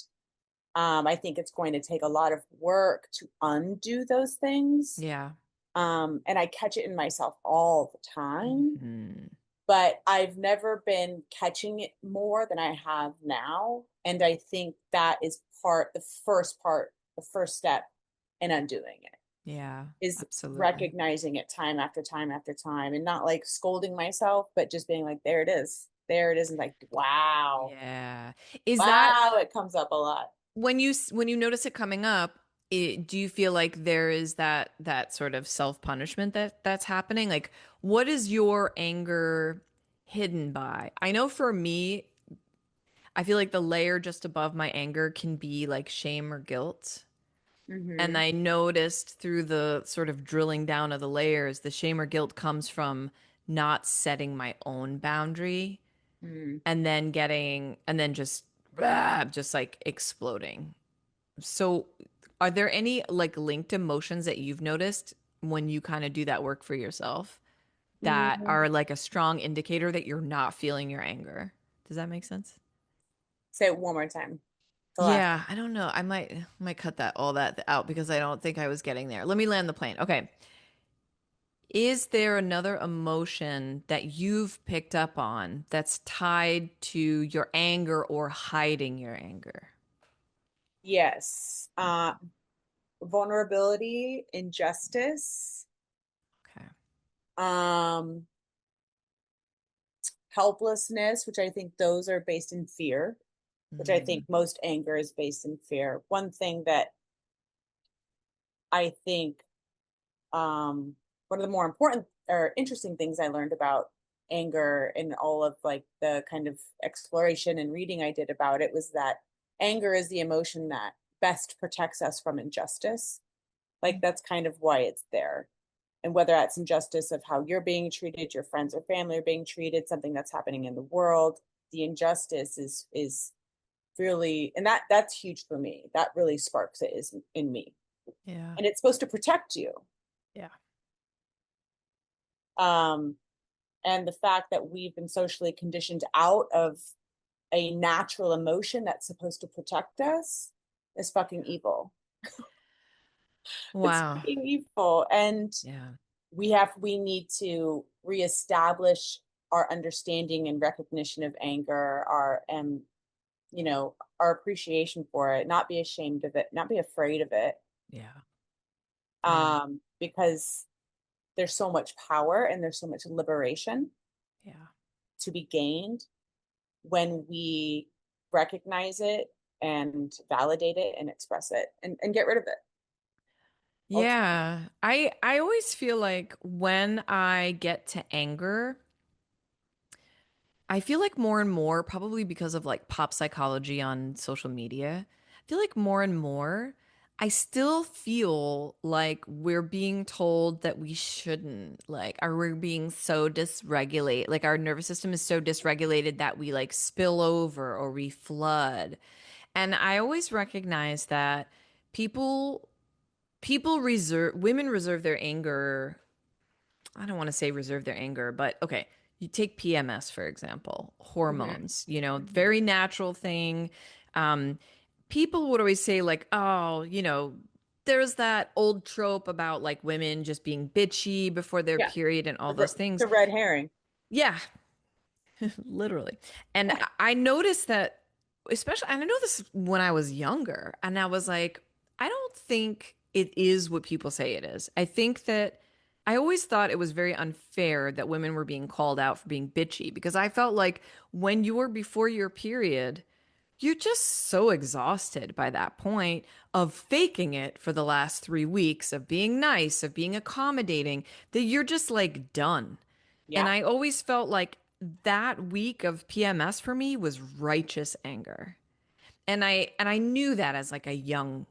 Speaker 2: I think it's going to take a lot of work to undo those things.
Speaker 1: Yeah.
Speaker 2: And I catch it in myself all the time,
Speaker 1: Hmm.
Speaker 2: but I've never been catching it more than I have now. And I think that is the first step in undoing it
Speaker 1: Yeah,
Speaker 2: is
Speaker 1: absolutely.
Speaker 2: recognizing it time after time after time and not like scolding myself, but just being like, there it is. There it is. And like, wow,
Speaker 1: Yeah. Is that
Speaker 2: wow, it comes up a lot.
Speaker 1: when you notice it coming up, do you feel like there is that sort of self-punishment that's happening? Like, what is your anger hidden by? I know for me, I feel like the layer just above my anger can be like shame or guilt. And
Speaker 2: Mm-hmm.
Speaker 1: I noticed through the sort of drilling down of the layers, the shame or guilt comes from not setting my own boundary
Speaker 2: Mm.
Speaker 1: and then just like exploding. So, are there any like linked emotions that you've noticed when you kind of do that work for yourself that
Speaker 2: Mm.
Speaker 1: are like a strong indicator that you're not feeling your anger? Does that make sense?
Speaker 2: Say it one more time. The last.
Speaker 1: Yeah, I don't know. I might cut that all that out because I don't think I was getting there. Let me land the plane. Okay. Is there another emotion that you've picked up on that's tied to your anger or hiding your anger?
Speaker 2: Yes. Vulnerability, injustice,
Speaker 1: Okay.
Speaker 2: um, helplessness, which I think those are based in fear, which I
Speaker 1: Mm,
Speaker 2: think most anger is based in fear. One thing that I think one of the more important or interesting things I learned about anger and all of like the kind of exploration and reading I did about it was that anger is the emotion that best protects us from injustice. Like that's kind of why it's there. And whether that's injustice of how you're being treated, your friends or family are being treated, something that's happening in the world, the injustice is really, and that's huge for me. That really sparks it is in me.
Speaker 1: yeah.
Speaker 2: And it's supposed to protect you.
Speaker 1: Yeah.
Speaker 2: Um, and the fact that we've been socially conditioned out of a natural emotion that's supposed to protect us is fucking evil. It's
Speaker 1: Wow.
Speaker 2: fucking evil. And
Speaker 1: Yeah.
Speaker 2: we need to reestablish our understanding and recognition of anger, our our appreciation for it, not be ashamed of it, not be afraid of it.
Speaker 1: Yeah. Yeah.
Speaker 2: Because there's so much power and there's so much liberation
Speaker 1: Yeah.
Speaker 2: to be gained when we recognize it and validate it and express it and get rid of it ultimately.
Speaker 1: Yeah. I always feel like when I get to anger, I feel like more and more, probably because of like pop psychology on social media, I feel like more and more, I still feel like we're being told that we shouldn't, like, are we being so dysregulated? Like, our nervous system is so dysregulated that we like spill over or we flood. And I always recognize that people, women reserve their anger. I don't want to say reserve their anger, but okay, you take PMS, for example,
Speaker 2: Mm-hmm.
Speaker 1: hormones,
Speaker 2: Mm-hmm.
Speaker 1: very natural thing. Um, People would always say, like, oh, there's that old trope about like women just being bitchy before their
Speaker 2: Yeah,
Speaker 1: period and all those
Speaker 2: the
Speaker 1: things.
Speaker 2: red herring.
Speaker 1: Yeah, literally. And I noticed that, especially, and I know this when I was younger, and I was like, I don't think it is what people say it is. I think that I always thought it was very unfair that women were being called out for being bitchy because I felt like when you were before your period, you're just so exhausted by that point of faking it for the last 3 weeks, of being nice, of being accommodating, that you're just like done. And
Speaker 2: Yeah.
Speaker 1: I always felt like that week of PMS for me was righteous anger. And I knew that as like a young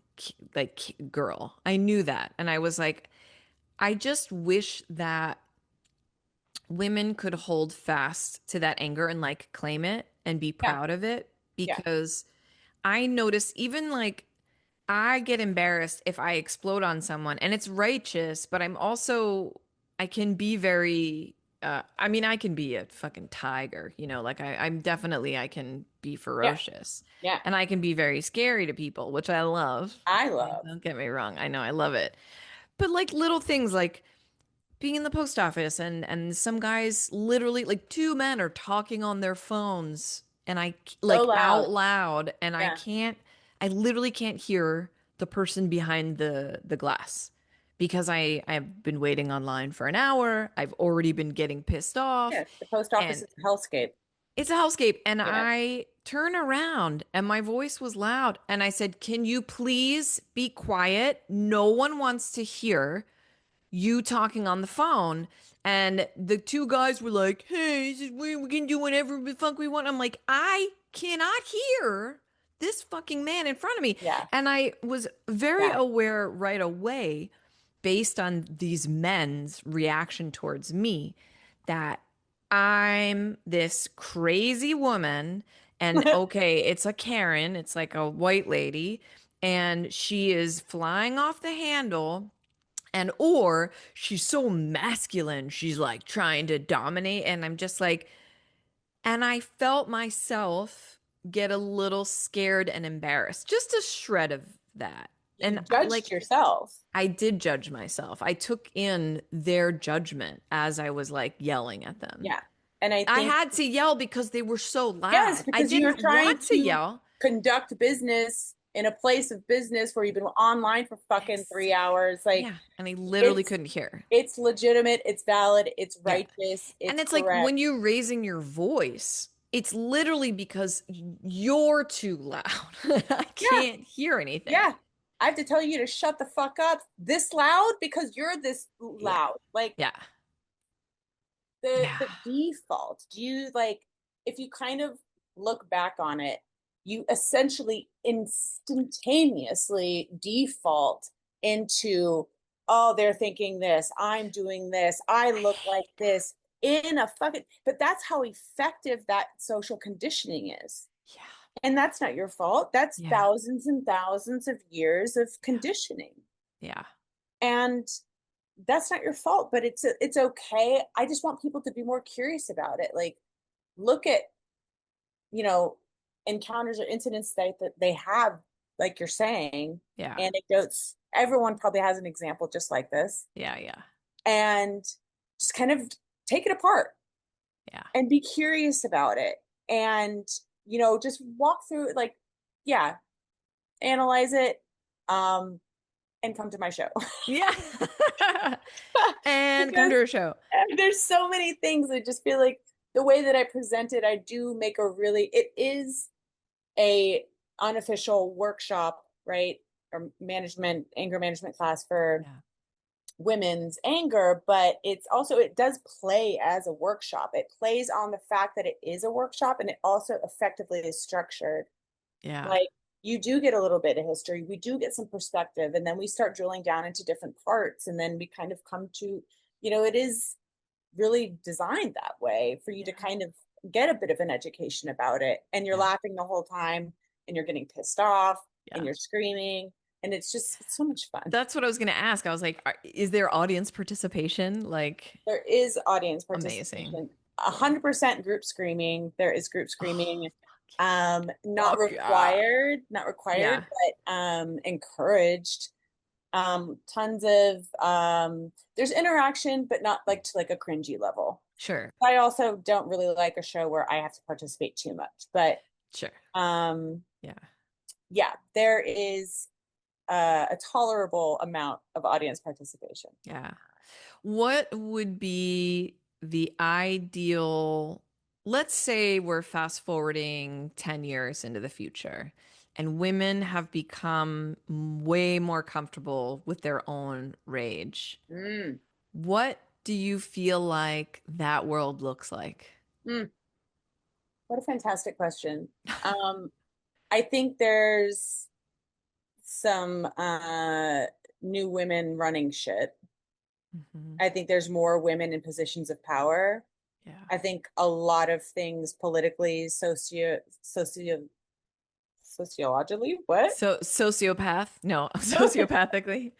Speaker 1: girl. I knew that. And I was like, I just wish that women could hold fast to that anger and like claim it and be
Speaker 2: Yeah.
Speaker 1: proud of it,
Speaker 2: Yeah.
Speaker 1: because I notice even like I get embarrassed if I explode on someone and it's righteous, but I can be very, I mean, I can be a fucking tiger, like I can be
Speaker 2: Yeah.
Speaker 1: ferocious
Speaker 2: Yeah.
Speaker 1: and I can be very scary to people, which I love.
Speaker 2: I
Speaker 1: Like,
Speaker 2: love.
Speaker 1: don't get me wrong. I know I love it. But like little things like being in the post office and some guys literally like two men are talking on their phones and I
Speaker 2: So
Speaker 1: like
Speaker 2: loud.
Speaker 1: out loud and
Speaker 2: Yeah.
Speaker 1: I literally can't hear the person behind the glass because I've been waiting online for an hour. I've already been getting pissed off
Speaker 2: Yeah. The post office
Speaker 1: and
Speaker 2: is a hellscape.
Speaker 1: it's a hellscape. And
Speaker 2: Yeah.
Speaker 1: I turn around and my voice was loud and I said, "Can you please be quiet? No one wants to hear you talking on the phone." And the two guys were like, "Hey, we can do whatever the fuck we want." I'm like, I cannot hear this fucking man in front of me.
Speaker 2: Yeah.
Speaker 1: And I was very
Speaker 2: Yeah.
Speaker 1: aware right away, based on these men's reaction towards me, that I'm this crazy woman. And okay, it's a Karen, it's like a white lady, and she is flying off the handle, and or she's so masculine, she's like trying to dominate, and I'm just like, and I felt myself get a little scared and embarrassed, just a shred of that.
Speaker 2: You
Speaker 1: And
Speaker 2: judged
Speaker 1: like
Speaker 2: yourself.
Speaker 1: I did judge myself. I took in their judgment as I was like yelling at them.
Speaker 2: Yeah. And I
Speaker 1: I
Speaker 2: think,
Speaker 1: had to yell because they were so
Speaker 2: yes,
Speaker 1: loud. I
Speaker 2: because you're
Speaker 1: didn't
Speaker 2: trying
Speaker 1: want to
Speaker 2: to
Speaker 1: yell.
Speaker 2: conduct business in a place of business where you've been online for fucking 3 hours. Like,
Speaker 1: Yeah, and I literally
Speaker 2: it's
Speaker 1: couldn't hear.
Speaker 2: it's legitimate, it's valid, it's
Speaker 1: Yeah.
Speaker 2: righteous,
Speaker 1: And
Speaker 2: it's
Speaker 1: it's like when
Speaker 2: correct.
Speaker 1: you're raising your voice, it's literally because you're too loud. I
Speaker 2: Yeah.
Speaker 1: can't hear anything.
Speaker 2: Yeah. I have to tell you to shut the fuck up this loud because you're this
Speaker 1: Yeah.
Speaker 2: loud. Like,
Speaker 1: Yeah.
Speaker 2: the
Speaker 1: Yeah.
Speaker 2: the default, do you like, if you kind of look back on it, you essentially instantaneously default into, oh, they're thinking this, I'm doing this, I
Speaker 1: I
Speaker 2: look like
Speaker 1: hate that.
Speaker 2: this, in a fucking, but that's how effective that social conditioning is.
Speaker 1: Yeah.
Speaker 2: And that's not your fault. That's
Speaker 1: Yeah.
Speaker 2: thousands and thousands of years of
Speaker 1: Yeah.
Speaker 2: conditioning.
Speaker 1: Yeah.
Speaker 2: And that's not your fault, but it's okay. I just want people to be more curious about it. Like, look at, you know, encounters or incidents that they have, like you're saying,
Speaker 1: Yeah.
Speaker 2: anecdotes. Everyone probably has an example just like this.
Speaker 1: Yeah. Yeah.
Speaker 2: And just kind of take it apart
Speaker 1: Yeah.
Speaker 2: and be curious about it. And, just walk through it, like, yeah, analyze it, um, and come to my show.
Speaker 1: Yeah. And come
Speaker 2: Because
Speaker 1: to a show.
Speaker 2: there's so many things that just feel like the way that I present it, I do make it is a unofficial workshop, right? Or anger management class for
Speaker 1: Yeah.
Speaker 2: women's anger, but it does play as a workshop. It plays on the fact that it is a workshop, and it also effectively is structured.
Speaker 1: Yeah.
Speaker 2: Like, you do get a little bit of history, we do get some perspective, and then we start drilling down into different parts, and then we kind of come to, it is really designed that way for you to
Speaker 1: Yeah.
Speaker 2: kind of get a bit of an education about it, and you're
Speaker 1: Yeah.
Speaker 2: laughing the whole time, and you're getting pissed off, and
Speaker 1: Yeah.
Speaker 2: you're screaming, and it's so much fun.
Speaker 1: That's what I was going to ask. I was like, is there audience participation? Like,
Speaker 2: There is audience
Speaker 1: amazing.
Speaker 2: participation, 100% group screaming. There is group
Speaker 1: Oh,
Speaker 2: screaming. Not
Speaker 1: fuck yeah.
Speaker 2: required, not required,
Speaker 1: Yeah.
Speaker 2: but encouraged. Tons of there's interaction, but not like to like a cringy level.
Speaker 1: Sure.
Speaker 2: I also don't really like a show where I have to participate too much, but
Speaker 1: Sure.
Speaker 2: um
Speaker 1: Yeah.
Speaker 2: yeah, there is a tolerable amount of audience participation.
Speaker 1: Yeah. What would be the ideal, let's say we're fast forwarding 10 years into the future and women have become way more comfortable with their own rage.
Speaker 2: Mm.
Speaker 1: What do you feel like that world looks like?
Speaker 2: Mm, what a fantastic question. Um, I think there's some new women running shit.
Speaker 1: Hmm.
Speaker 2: I think there's more women in positions of power.
Speaker 1: Yeah.
Speaker 2: I think a lot of things politically, sociologically, what?
Speaker 1: So sociopath? No, sociopathically.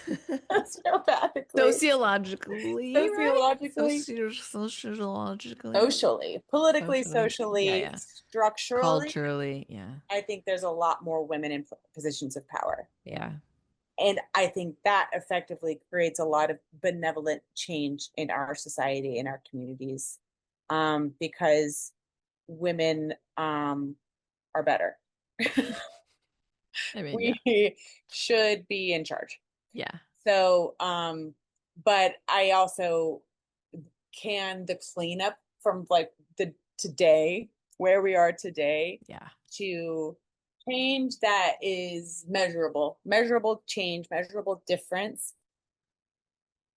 Speaker 2: Sociopathically,
Speaker 1: Sociologically, right?
Speaker 2: sociologically,
Speaker 1: Sociologically.
Speaker 2: socially, politically,
Speaker 1: Socially. Yeah,
Speaker 2: socially,
Speaker 1: yeah.
Speaker 2: structurally,
Speaker 1: Culturally, yeah.
Speaker 2: I think there's a lot more women in positions of power.
Speaker 1: Yeah.
Speaker 2: And I think that effectively creates a lot of benevolent change in our society, in our communities, because women are better.
Speaker 1: I mean, yeah.
Speaker 2: We should be in charge.
Speaker 1: Yeah.
Speaker 2: So, but I also can the cleanup from like the today, where we are today,
Speaker 1: Yeah.
Speaker 2: to change that is measurable change, measurable difference.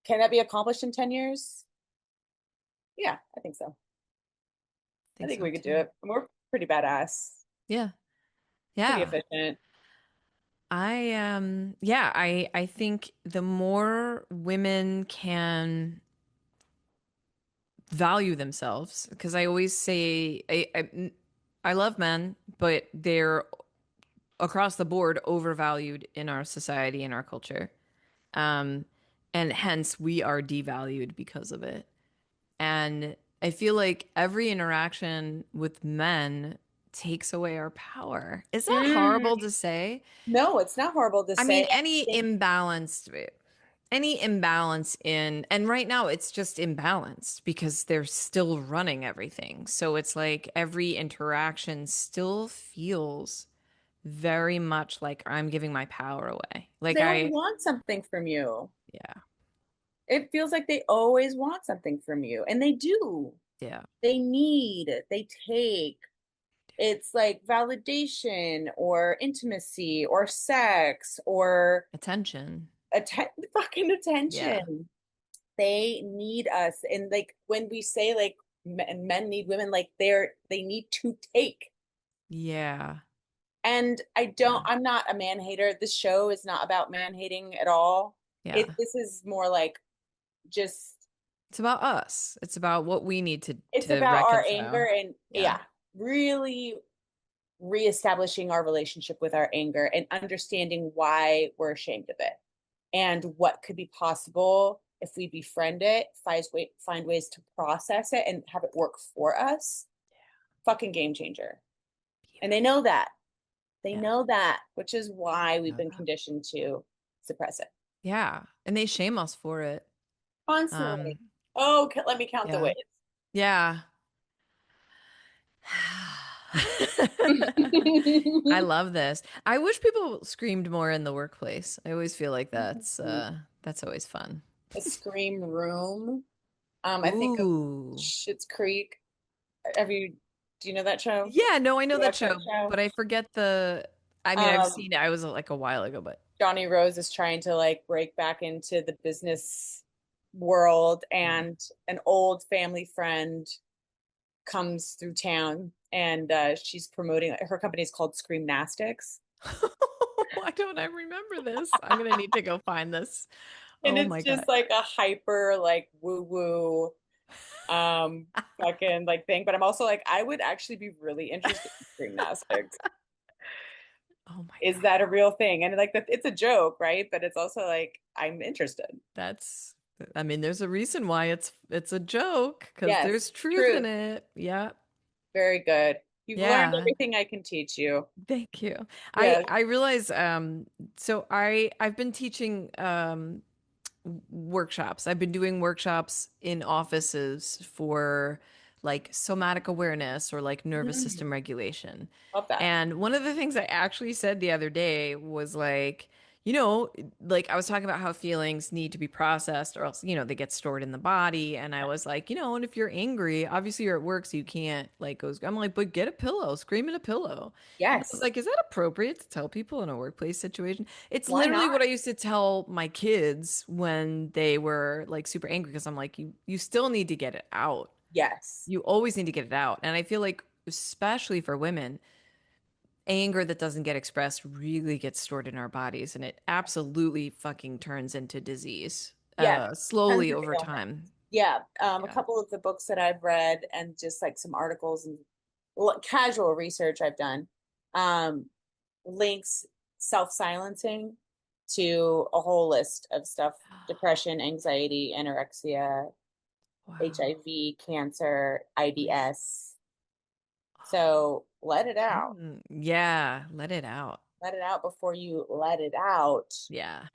Speaker 2: Can that be accomplished in 10 years? Yeah, I think so.
Speaker 1: I
Speaker 2: I
Speaker 1: think
Speaker 2: think
Speaker 1: so
Speaker 2: we could do
Speaker 1: too.
Speaker 2: it. We're pretty badass,
Speaker 1: Yeah.
Speaker 2: pretty
Speaker 1: Yeah.
Speaker 2: efficient.
Speaker 1: Yeah, I think the more women can value themselves, because I always say I love men, but they're across the board overvalued in our society and our culture. Um, and hence we are devalued because of it. And I feel like every interaction with men takes away our power. Is that
Speaker 2: Mm,
Speaker 1: horrible to say?
Speaker 2: no, it's not horrible to
Speaker 1: I
Speaker 2: say.
Speaker 1: mean,
Speaker 2: I think
Speaker 1: any imbalance in, and right now it's just imbalanced because they're still running everything. So it's like every interaction still feels very much like I'm giving my power away. Like
Speaker 2: they always want something from you.
Speaker 1: yeah,
Speaker 2: It feels like they always want something from you, and they do.
Speaker 1: yeah,
Speaker 2: They need, they take. It's like validation or intimacy or sex or
Speaker 1: attention.
Speaker 2: fucking
Speaker 1: Yeah,
Speaker 2: attention. They need us. And like when we say like men need women, like they need to take.
Speaker 1: yeah,
Speaker 2: And
Speaker 1: yeah,
Speaker 2: I'm not a man hater. This show is not about man hating at all.
Speaker 1: yeah.
Speaker 2: This is more like just
Speaker 1: It's about us. It's about what we need
Speaker 2: it's
Speaker 1: to
Speaker 2: about our anger
Speaker 1: reconcile.
Speaker 2: and
Speaker 1: Yeah,
Speaker 2: yeah, really reestablishing our relationship with our anger and understanding why we're ashamed of it and what could be possible if we befriend it, find ways to process it and have it work for us. Fucking game changer. And they know that. They
Speaker 1: yeah.
Speaker 2: know that, which is why we've
Speaker 1: Know
Speaker 2: been
Speaker 1: that.
Speaker 2: conditioned to suppress it
Speaker 1: Yeah, and they shame us for it.
Speaker 2: constantly.
Speaker 1: Um,
Speaker 2: Oh, let me count the
Speaker 1: yeah.
Speaker 2: ways.
Speaker 1: Yeah. I love this. I wish people screamed more in the workplace. I always feel like that's always fun.
Speaker 2: A scream room. I think of
Speaker 1: Ooh.
Speaker 2: Schitt's Creek. Have you, do you know that show?
Speaker 1: Yeah, no, I know
Speaker 2: You
Speaker 1: that
Speaker 2: watch that
Speaker 1: show,
Speaker 2: show?
Speaker 1: but I forget I mean, I've
Speaker 2: Um,
Speaker 1: seen it. I was like a while ago, but
Speaker 2: Johnny Rose is trying to like break back into the business world,
Speaker 1: yeah.
Speaker 2: and an old family friend comes through town, and she's promoting her company is called Screamnastics.
Speaker 1: Why don't I remember this? I'm gonna need to go find this.
Speaker 2: And
Speaker 1: Oh
Speaker 2: it's
Speaker 1: my
Speaker 2: just
Speaker 1: God.
Speaker 2: like a hyper like woo woo um fucking like thing. But I'm also like, I would actually be really interested in Screamnastics.
Speaker 1: Oh my
Speaker 2: Is
Speaker 1: God.
Speaker 2: that a real thing? And like it's a joke, right? But it's also like I'm interested.
Speaker 1: That's I mean, there's a reason why it's a joke because
Speaker 2: Yes,
Speaker 1: there's truth in
Speaker 2: truth.
Speaker 1: it. Yeah.
Speaker 2: Very good. You've learned
Speaker 1: Yeah.
Speaker 2: everything I can teach you.
Speaker 1: Thank you.
Speaker 2: Yes.
Speaker 1: I realize so I've been teaching workshops. I've been doing workshops in offices for like somatic awareness or like nervous
Speaker 2: Mm,
Speaker 1: system regulation.
Speaker 2: love that.
Speaker 1: And one of the things I actually said the other day was like, like I was talking about how feelings need to be processed or else, they get stored in the body. And I was like, and if you're angry, obviously you're at work, so you can't like go, I'm like, but get a pillow, scream in a pillow. And I was
Speaker 2: Yes.
Speaker 1: like, is that appropriate to tell people in a workplace situation? It's
Speaker 2: Why
Speaker 1: literally
Speaker 2: not?
Speaker 1: what I used to tell my kids when they were like super angry because I'm like, you still need to get it out.
Speaker 2: Yes.
Speaker 1: You always need to get it out. And I feel like, especially for women, anger that doesn't get expressed really gets stored in our bodies and it absolutely fucking turns into disease
Speaker 2: Yeah. Tons
Speaker 1: slowly
Speaker 2: of
Speaker 1: over
Speaker 2: ailments.
Speaker 1: time.
Speaker 2: Yeah. A
Speaker 1: Yeah.
Speaker 2: couple of the books that I've read and just like some articles and casual research I've done, um, links self-silencing to a whole list of stuff: depression, anxiety, anorexia,
Speaker 1: Wow.
Speaker 2: HIV, cancer,
Speaker 1: Holy sh-
Speaker 2: IBS. So let it out.
Speaker 1: Yeah, let it out.
Speaker 2: Let it out before you let it out
Speaker 1: Yeah.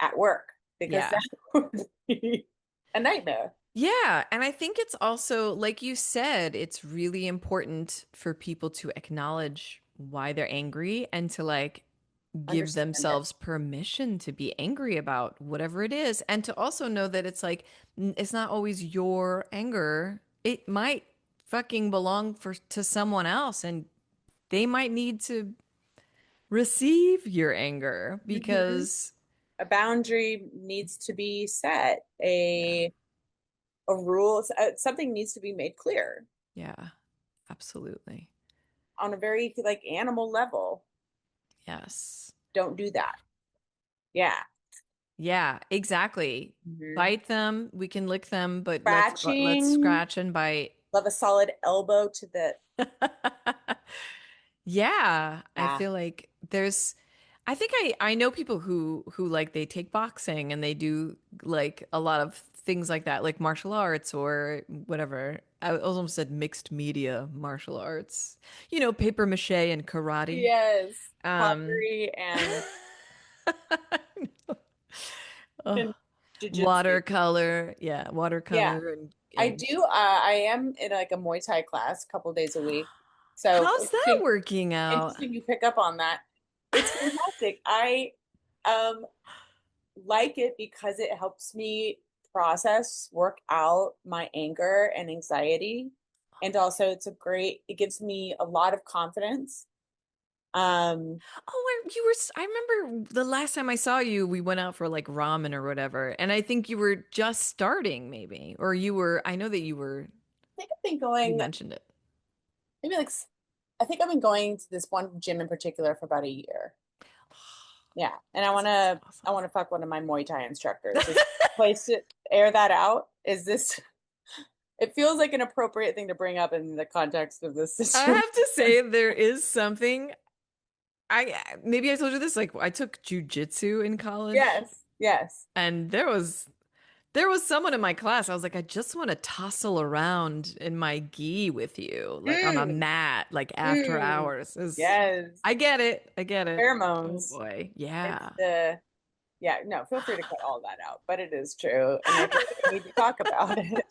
Speaker 2: at work, because
Speaker 1: Yeah.
Speaker 2: that would be a nightmare.
Speaker 1: Yeah, and I think it's also, like you said, it's really important for people to acknowledge why they're angry and to like give
Speaker 2: Understand it.
Speaker 1: themselves permission to be angry about whatever it is and to also know that it's like it's not always your anger. It might fucking belong for to someone else and they might need to receive your anger
Speaker 2: Hmm.
Speaker 1: because
Speaker 2: A boundary needs to be set.
Speaker 1: yeah,
Speaker 2: A rule, something needs to be made clear
Speaker 1: yeah, absolutely.
Speaker 2: on a very like animal level.
Speaker 1: Yes.
Speaker 2: Don't do that. Yeah.
Speaker 1: Yeah, exactly.
Speaker 2: Hmm.
Speaker 1: Bite them. We can lick them, but let's
Speaker 2: Scratching.
Speaker 1: scratch and bite.
Speaker 2: Love a solid elbow to the,
Speaker 1: Yeah, I
Speaker 2: yeah.
Speaker 1: feel like I think I know people who like they take boxing and they do like a lot of things like that, like martial arts or whatever. I almost said mixed media martial arts. Paper mache and karate.
Speaker 2: Yes.
Speaker 1: Um
Speaker 2: Pottery
Speaker 1: oh,
Speaker 2: and jujitsu.
Speaker 1: watercolor. Yeah,
Speaker 2: Yeah.
Speaker 1: watercolor
Speaker 2: I
Speaker 1: and
Speaker 2: do. I am in like a Muay Thai class a couple days a week. So
Speaker 1: how's that working out?
Speaker 2: interesting you pick up on that. It's fantastic. I um like it because it helps me process, work out my anger and anxiety. And also it gives me a lot of confidence. Um,
Speaker 1: Oh, you were, I remember the last time I saw you, we went out for like ramen or whatever. And I think you were just starting maybe, or I know that
Speaker 2: I think I've been
Speaker 1: you
Speaker 2: going
Speaker 1: mentioned it.
Speaker 2: maybe like I think I've been going to this one gym in particular for about a year. Yeah, and
Speaker 1: That's
Speaker 2: I
Speaker 1: awesome.
Speaker 2: want to fuck one of my Muay Thai instructors. Is place to air that out? Is this? It feels like an appropriate thing to bring up in the context of this
Speaker 1: I
Speaker 2: situation.
Speaker 1: have to say there is something maybe I told you this, like I took jujitsu in college
Speaker 2: Yes, yes.
Speaker 1: and there was someone in my class. I was like, I just want to tussle around in my gi with you, like on a
Speaker 2: Mm,
Speaker 1: mat, like after
Speaker 2: mm,
Speaker 1: hours.
Speaker 2: yes.
Speaker 1: I get it. I get it. Oh
Speaker 2: Pheromones.
Speaker 1: boy.
Speaker 2: It's
Speaker 1: Yeah.
Speaker 2: the Yeah, no, feel free to cut all that out, but it is true, and I feel like I need to talk about it.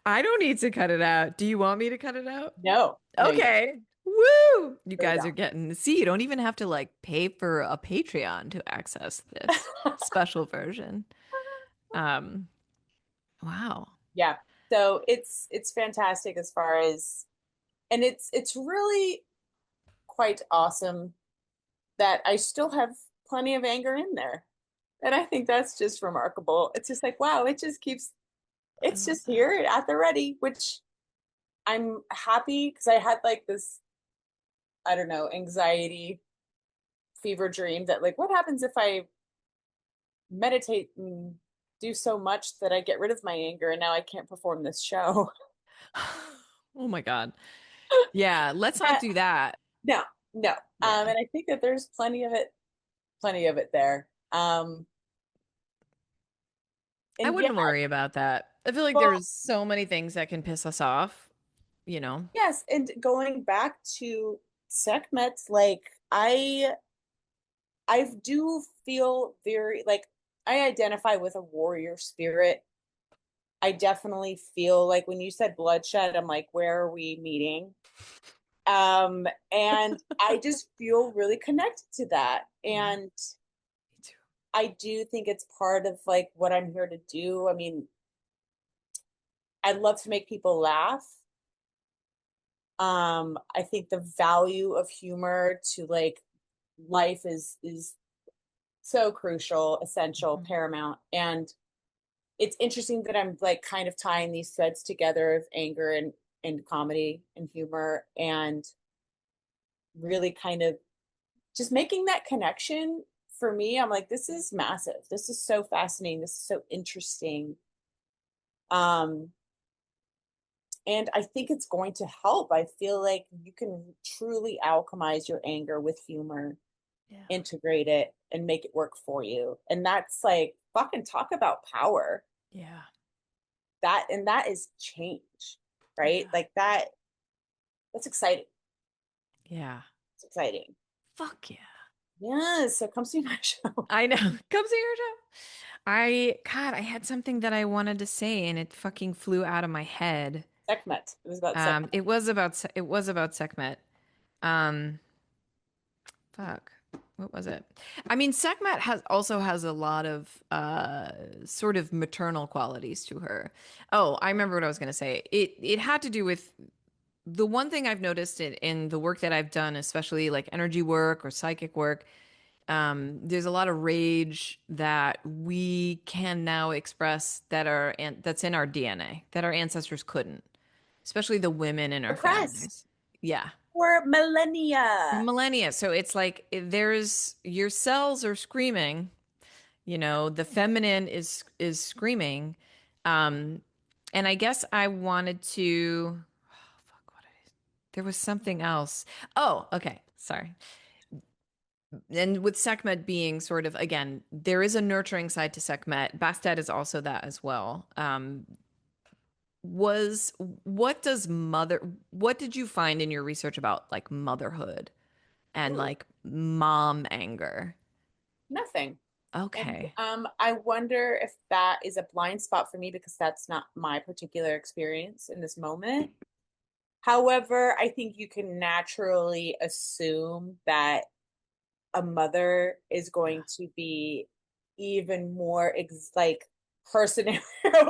Speaker 1: I don't need to cut it out. Do you want me to cut it out?
Speaker 2: No, no, you
Speaker 1: Okay. Woo! You
Speaker 2: really
Speaker 1: guys are getting, see, you don't even have to like pay for a Patreon to access this
Speaker 2: don't.
Speaker 1: special version. Um, wow.
Speaker 2: Yeah. So it's fantastic as far as, and it's really quite awesome that I still have plenty of anger in there. And I think that's just remarkable. It's just like, wow,
Speaker 1: I
Speaker 2: it's
Speaker 1: love
Speaker 2: just
Speaker 1: that.
Speaker 2: here at the ready, which I'm happy because I had like this, I don't know, anxiety fever dream that like, what happens if I meditate and do so much that I get rid of my anger and now I can't perform this show.
Speaker 1: Oh my God. Yeah, let's not
Speaker 2: Yeah,
Speaker 1: do that.
Speaker 2: no, no.
Speaker 1: Yeah.
Speaker 2: And I think that there's plenty of it there.
Speaker 1: I
Speaker 2: And yeah,
Speaker 1: wouldn't worry about that. I feel like
Speaker 2: well,
Speaker 1: there's so many things that can piss us off, you know.
Speaker 2: yes, and going back to Sekhmet, like I do feel very like I identify with a warrior spirit. I definitely feel like when you said bloodshed, I'm like, where are we meeting? And I just feel really connected to that.
Speaker 1: Yeah,
Speaker 2: And
Speaker 1: me too.
Speaker 2: I do think it's part of like what I'm here to do. I mean, I love to make people laugh. I think the value of humor to like life is so crucial, essential,
Speaker 1: Mhm.
Speaker 2: paramount. And it's interesting that I'm like kind of tying these threads together of anger and comedy and humor and really kind of just making that connection for me. I'm like, this is massive. This is so fascinating. This is so interesting. Um, and I think it's going to help. I feel like you can truly alchemize your anger with humor,
Speaker 1: Yeah.
Speaker 2: integrate it, and make it work for you. And that's like fucking talk about power.
Speaker 1: Yeah.
Speaker 2: That is change, right?
Speaker 1: Yeah.
Speaker 2: Like that's exciting.
Speaker 1: Yeah.
Speaker 2: It's exciting.
Speaker 1: Fuck yeah.
Speaker 2: Yeah, so come see my show.
Speaker 1: I know. Come see your show. God, I had something that I wanted to say and it fucking flew out of my head.
Speaker 2: Sekhmet. It was about Sekhmet.
Speaker 1: It was about Sekhmet. Um, fuck. What was it? I mean, Sekhmet has a lot of sort of maternal qualities to her. Oh, I remember what I was gonna say. It had to do with the one thing I've noticed in the work that I've done, especially like energy work or psychic work. There's a lot of rage that we can now express that's in our DNA that our ancestors couldn't, especially the women in our
Speaker 2: Repressed
Speaker 1: families. Yeah,
Speaker 2: for
Speaker 1: for
Speaker 2: millennia.
Speaker 1: millennia. So it's like there's your cells are screaming. The feminine is screaming. Um, and I guess I wanted to. Oh, fuck, there was something else. Oh, okay. Sorry. And with Sekhmet being sort of, again, there is a nurturing side to Sekhmet. Bastet is also that as well. Was what did you find in your research about like motherhood and
Speaker 2: Ooh,
Speaker 1: like mom anger?
Speaker 2: nothing. And
Speaker 1: Okay.
Speaker 2: I wonder if that is a blind spot for me because that's not my particular experience in this moment. However, I think you can naturally assume that a mother is
Speaker 1: Yeah.
Speaker 2: going to be even more like her scenario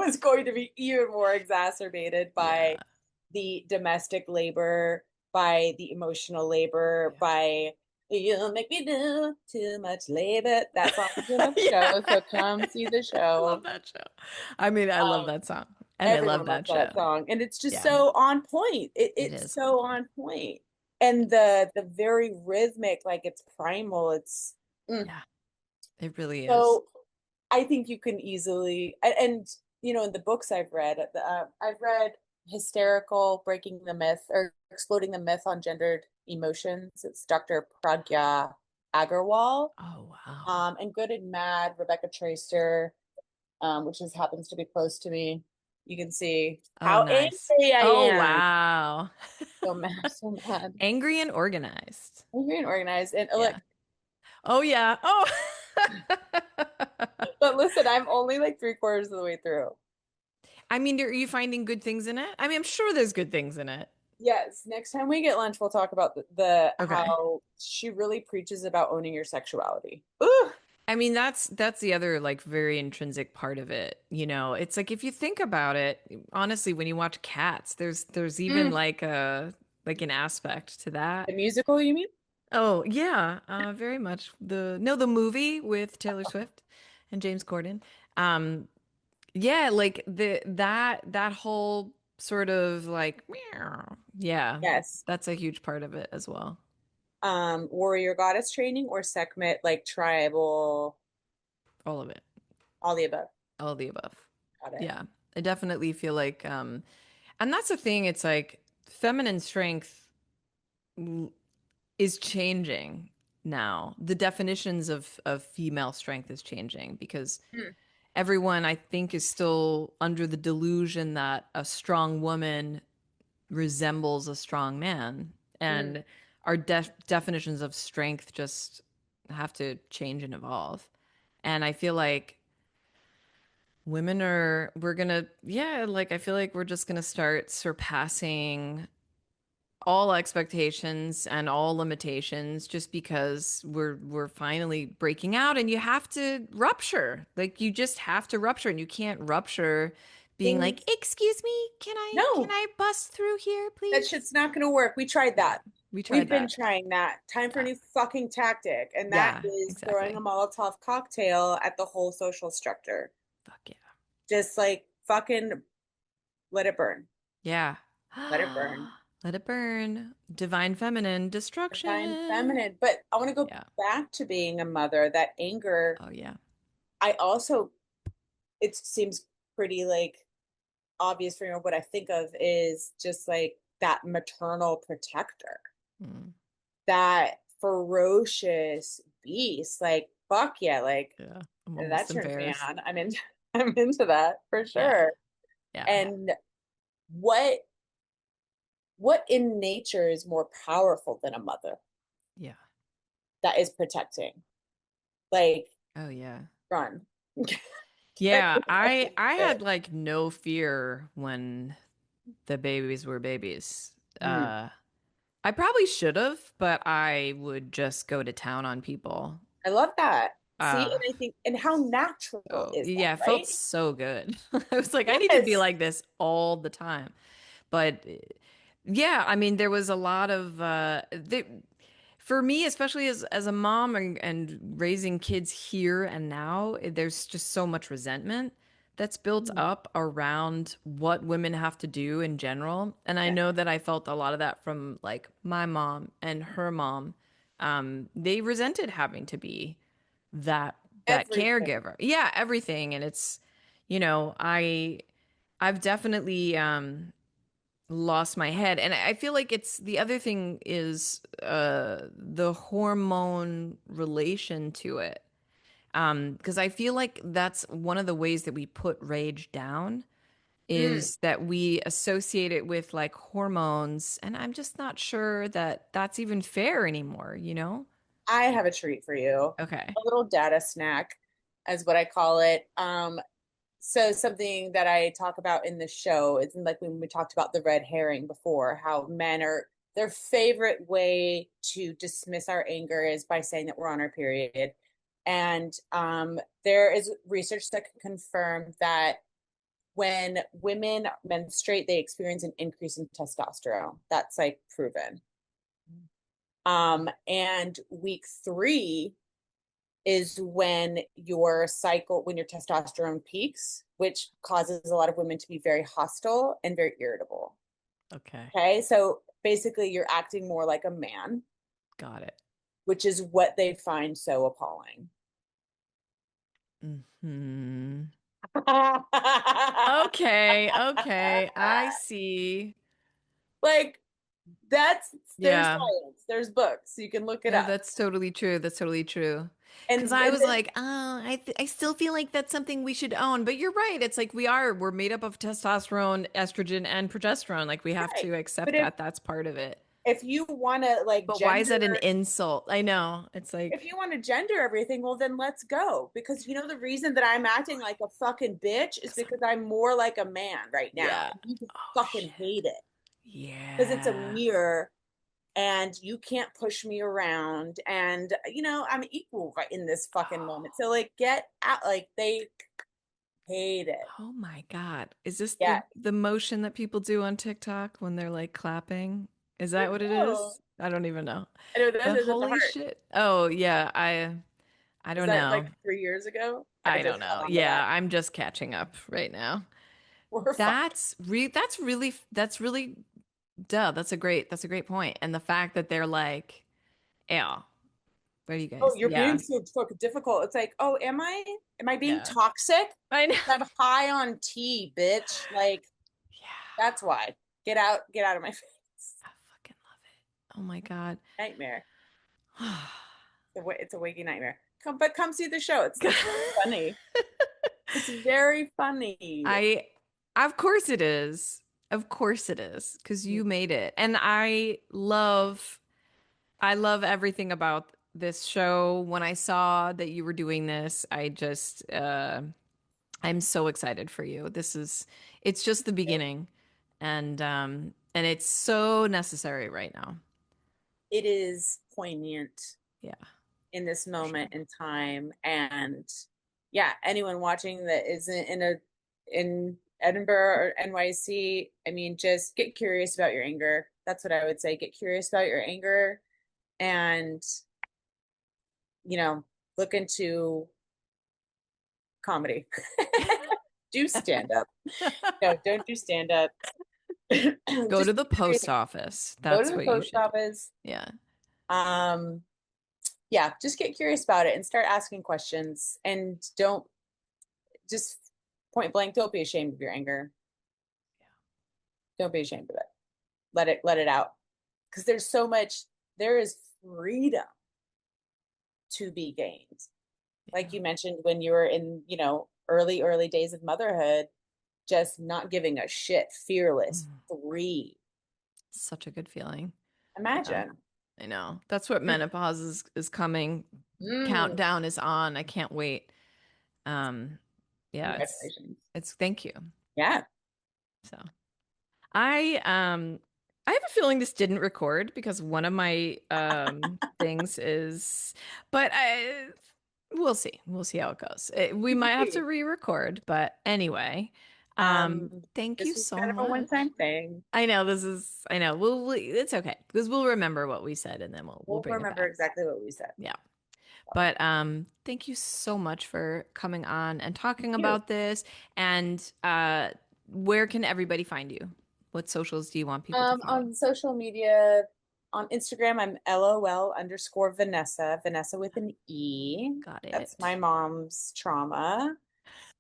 Speaker 2: is going to be even more exacerbated
Speaker 1: Yeah.
Speaker 2: by the domestic labor, by the emotional labor,
Speaker 1: Yeah.
Speaker 2: by you make me do too much labor. That song is in the
Speaker 1: Yeah.
Speaker 2: show, so come see the
Speaker 1: I love
Speaker 2: show.
Speaker 1: that show. I mean, I love
Speaker 2: Um,
Speaker 1: that song and I love
Speaker 2: Everyone loves
Speaker 1: that show.
Speaker 2: that song, and it's just
Speaker 1: Yeah,
Speaker 2: so on point.
Speaker 1: it
Speaker 2: It's
Speaker 1: is on
Speaker 2: so
Speaker 1: point.
Speaker 2: on point, and the very rhythmic, like it's primal. It's mm.
Speaker 1: Yeah, it really is.
Speaker 2: So I think you can easily, and you know, in the books I've read Hysterical, Breaking the Myth, or Exploding the Myth on Gendered Emotions. It's Dr. Pragya Agarwal,
Speaker 1: Oh, wow.
Speaker 2: and Good and Mad, Rebecca Traister, which is happens to be close to me. You can see
Speaker 1: Oh,
Speaker 2: how
Speaker 1: nice.
Speaker 2: angry I
Speaker 1: Oh,
Speaker 2: am.
Speaker 1: wow.
Speaker 2: So mad, so mad.
Speaker 1: Angry and organized.
Speaker 2: Angry and organized. And look,
Speaker 1: Yeah. Oh, yeah. Oh.
Speaker 2: but listen, I'm only like three-quarters of the way through.
Speaker 1: I mean, are you finding good things in it? I mean, I'm sure there's good things in it.
Speaker 2: Yes, next time we get lunch, we'll talk about the
Speaker 1: Okay.
Speaker 2: how she really preaches about owning your sexuality. Ooh.
Speaker 1: I mean, that's the other like very intrinsic part of it. It's like if you think about it, honestly, when you watch Cats, there's even
Speaker 2: Mm.
Speaker 1: like an aspect to that.
Speaker 2: The musical, you mean?
Speaker 1: Oh, yeah, very much. The movie with Taylor Swift and James Corden. Um, yeah, like that whole sort of like meow. Yeah,
Speaker 2: Yes.
Speaker 1: that's a huge part of it as well.
Speaker 2: Warrior goddess training or Sekhmet, like tribal,
Speaker 1: All of it.
Speaker 2: all the above.
Speaker 1: All of the above.
Speaker 2: Got it.
Speaker 1: Yeah. I definitely feel like and that's the thing, it's like feminine strength is changing now. The definitions of female strength is changing because
Speaker 2: Mm,
Speaker 1: everyone I think is still under the delusion that a strong woman resembles a strong man
Speaker 2: mm.
Speaker 1: and our definitions of strength just have to change and evolve. And I feel like we're gonna, yeah, like I feel like we're just gonna start surpassing all expectations and all limitations just because we're finally breaking out and you have to rupture. Like you just have to rupture and you can't rupture being like,
Speaker 2: Things,
Speaker 1: "Excuse me, can
Speaker 2: no,
Speaker 1: I bust through here,
Speaker 2: that
Speaker 1: please?"
Speaker 2: shit's not going to work. We tried
Speaker 1: Yeah.
Speaker 2: that.
Speaker 1: We
Speaker 2: We've
Speaker 1: tried
Speaker 2: been
Speaker 1: that.
Speaker 2: trying that. Time for a
Speaker 1: Yeah.
Speaker 2: new fucking tactic. And that
Speaker 1: Yeah,
Speaker 2: is throwing a
Speaker 1: exactly.
Speaker 2: Molotov cocktail at the whole social structure.
Speaker 1: Fuck yeah.
Speaker 2: Just like fucking let it burn.
Speaker 1: Yeah.
Speaker 2: Let it burn.
Speaker 1: Let it burn. Divine feminine
Speaker 2: Divine
Speaker 1: destruction.
Speaker 2: feminine. But I want to go
Speaker 1: Yeah.
Speaker 2: back to being a mother. That anger,
Speaker 1: Oh yeah.
Speaker 2: I also, it seems pretty like obvious for me. What I think of is just like that maternal protector,
Speaker 1: Mm,
Speaker 2: that ferocious beast. Like, fuck yeah. Like,
Speaker 1: yeah. I'm
Speaker 2: that
Speaker 1: almost
Speaker 2: turns me
Speaker 1: embarrassed.
Speaker 2: on. I'm into that for
Speaker 1: Yeah.
Speaker 2: sure.
Speaker 1: Yeah.
Speaker 2: And what what in nature is more powerful than a mother
Speaker 1: Yeah.
Speaker 2: that is protecting? Like,
Speaker 1: Oh yeah.
Speaker 2: run. Get
Speaker 1: Yeah, I
Speaker 2: it.
Speaker 1: had like no fear when the babies were babies.
Speaker 2: Mm.
Speaker 1: I probably should have, but I would just go to town on people.
Speaker 2: I love that. See,
Speaker 1: Uh,
Speaker 2: and I think, and how natural
Speaker 1: so
Speaker 2: is that,
Speaker 1: yeah, it felt
Speaker 2: right?
Speaker 1: so good. I was like, I need to be
Speaker 2: Yes.
Speaker 1: like this all the time. But yeah, I mean, there was a lot of for me, especially as a mom and raising kids here and now, there's just so much resentment that's built
Speaker 2: Mm.
Speaker 1: up around what women have to do in general. And I
Speaker 2: Yeah.
Speaker 1: know that I felt a lot of that from like my mom and her mom. They resented having to be that
Speaker 2: Everything.
Speaker 1: caregiver. Yeah, everything. And it's, you know, I've definitely lost my head. And I feel like it's the other thing is the hormone relation to it. Because I feel like that's one of the ways that we put rage down
Speaker 2: Mm.
Speaker 1: is that we associate it with like hormones, and I'm just not sure that that's even fair anymore, you know?
Speaker 2: I have a treat for you.
Speaker 1: Okay.
Speaker 2: A little data snack, is what I call it. So something that I talk about in the show is like when we talked about the red herring before, how men are their favorite way to dismiss our anger is by saying that we're on our period. And there is research that can confirm that when women menstruate, they experience an increase in testosterone. That's like proven. And week three is when your cycle, when your testosterone peaks, which causes a lot of women to be very hostile and very irritable.
Speaker 1: Okay.
Speaker 2: Okay. So basically, you're acting more like a man,
Speaker 1: Got it.
Speaker 2: which is what they find so appalling.
Speaker 1: Hmm. Okay, okay. I see.
Speaker 2: Like, there's
Speaker 1: Yeah.
Speaker 2: science, there's books, you can look it
Speaker 1: No,
Speaker 2: up.
Speaker 1: that's totally true. That's totally true. Because I
Speaker 2: And
Speaker 1: was
Speaker 2: then,
Speaker 1: like, oh, I still feel like that's something we should own. But you're right. It's like we're made up of testosterone, estrogen, and progesterone. Like we have
Speaker 2: right.
Speaker 1: to accept
Speaker 2: But if
Speaker 1: that that's part of it.
Speaker 2: if you want to like
Speaker 1: But why is that an
Speaker 2: gender
Speaker 1: insult? I know. It's
Speaker 2: if
Speaker 1: like,
Speaker 2: you want to gender everything, well, then let's go. Because you know, the reason that I'm acting like a fucking bitch is
Speaker 1: 'cause
Speaker 2: because I'm more like a man right now.
Speaker 1: yeah.
Speaker 2: You just
Speaker 1: Oh,
Speaker 2: fucking
Speaker 1: shit.
Speaker 2: hate it because it's a
Speaker 1: Yeah.
Speaker 2: mirror and you can't push me around. And, you know, I'm equal right in this fucking moment. So, like, get out. Like, they hate it.
Speaker 1: Oh my God. Is this
Speaker 2: Yeah.
Speaker 1: the motion that people do on TikTok when they're like clapping? Is
Speaker 2: I
Speaker 1: that what
Speaker 2: don't
Speaker 1: it
Speaker 2: know.
Speaker 1: is? I don't even know.
Speaker 2: I know
Speaker 1: The
Speaker 2: that's a
Speaker 1: holy
Speaker 2: heart.
Speaker 1: shit. Oh yeah, I
Speaker 2: Was
Speaker 1: don't
Speaker 2: that like
Speaker 1: know.
Speaker 2: 3 years ago? I
Speaker 1: I don't
Speaker 2: just got
Speaker 1: know.
Speaker 2: onto
Speaker 1: Yeah,
Speaker 2: that.
Speaker 1: I'm just catching up right now.
Speaker 2: We're fine.
Speaker 1: That's really duh. That's a great point. And the fact that they're like, yeah, what are you
Speaker 2: Oh,
Speaker 1: guys?
Speaker 2: you're being
Speaker 1: Yeah.
Speaker 2: so fucking difficult. It's like, oh, am I? Am I being
Speaker 1: Yeah.
Speaker 2: toxic?
Speaker 1: I know.
Speaker 2: I'm high on tea, bitch. Like,
Speaker 1: Yeah.
Speaker 2: that's why. Get out of my face.
Speaker 1: I fucking love it. Oh my God.
Speaker 2: Nightmare. It's a waking nightmare. Come see the show. It's funny. It's very funny.
Speaker 1: I, of course it is. Of course it is, because you made it. And I love everything about this show. When I saw that you were doing this, I'm so excited for you. It's just the beginning. And And it's so necessary right now.
Speaker 2: It is poignant
Speaker 1: Yeah,
Speaker 2: in this
Speaker 1: for sure.
Speaker 2: moment in time. And yeah, anyone watching that isn't in Edinburgh or NYC, I mean, just get curious about your anger. That's what I would say. Get curious about your anger and, you know, look into comedy. Do stand up. No, don't do stand up.
Speaker 1: Go to
Speaker 2: Just
Speaker 1: the
Speaker 2: be curious.
Speaker 1: post office.
Speaker 2: Go to
Speaker 1: That's
Speaker 2: the
Speaker 1: what you
Speaker 2: post
Speaker 1: should do.
Speaker 2: office.
Speaker 1: Yeah.
Speaker 2: Um, yeah, just get curious about it and start asking questions and don't just point blank, don't be ashamed of your anger. Don't be ashamed of it. Let it out. Because there's so much, there is freedom to be gained.
Speaker 1: Yeah.
Speaker 2: Like you mentioned when you were in, early days of motherhood, just not giving a shit, fearless,
Speaker 1: Mm.
Speaker 2: free.
Speaker 1: Such a good feeling. Yeah.
Speaker 2: Imagine.
Speaker 1: I know. That's what menopause is coming.
Speaker 2: Mm,
Speaker 1: Countdown is on. I can't wait. Um, yeah,
Speaker 2: congratulations.
Speaker 1: it's thank you.
Speaker 2: Yeah.
Speaker 1: So I have a feeling this didn't record because one of my things is but I we'll see. We'll see how it goes. We might have to re-record, but anyway.
Speaker 2: Um,
Speaker 1: Thank you
Speaker 2: this was
Speaker 1: so
Speaker 2: kind of a
Speaker 1: much.
Speaker 2: one-time thing.
Speaker 1: I know. It's okay because we'll remember what we said and then we'll
Speaker 2: We'll
Speaker 1: bring it
Speaker 2: remember
Speaker 1: back.
Speaker 2: exactly what we said.
Speaker 1: Yeah. But thank you so much for coming on and
Speaker 2: Thank
Speaker 1: talking
Speaker 2: you.
Speaker 1: about this. And where can everybody find you? What socials do you want people to follow?
Speaker 2: On social media, on Instagram, I'm LOL_Venessa, Vanessa with an E.
Speaker 1: Got
Speaker 2: That's my
Speaker 1: it.
Speaker 2: mom's trauma.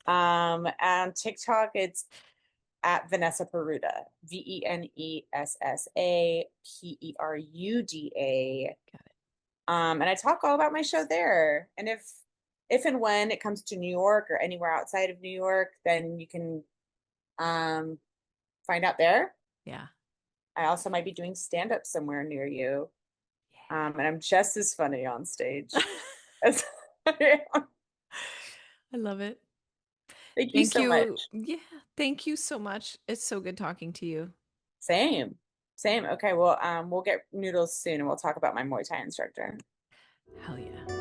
Speaker 2: And TikTok, it's at Venessa Peruda, VENESSA PERUDA.
Speaker 1: Got it.
Speaker 2: And I talk all about my show there. And if and when it comes to New York or anywhere outside of New York, then you can um, find out there.
Speaker 1: Yeah.
Speaker 2: I also might be doing stand up somewhere near you.
Speaker 1: Yeah.
Speaker 2: And I'm just as funny on stage as I am.
Speaker 1: I love it.
Speaker 2: Thank you
Speaker 1: Thank
Speaker 2: so
Speaker 1: you.
Speaker 2: much.
Speaker 1: Yeah. Thank you so much. It's so good talking to you.
Speaker 2: Same. Same. Okay, well, we'll get noodles soon and we'll talk about my Muay Thai instructor.
Speaker 1: Hell yeah.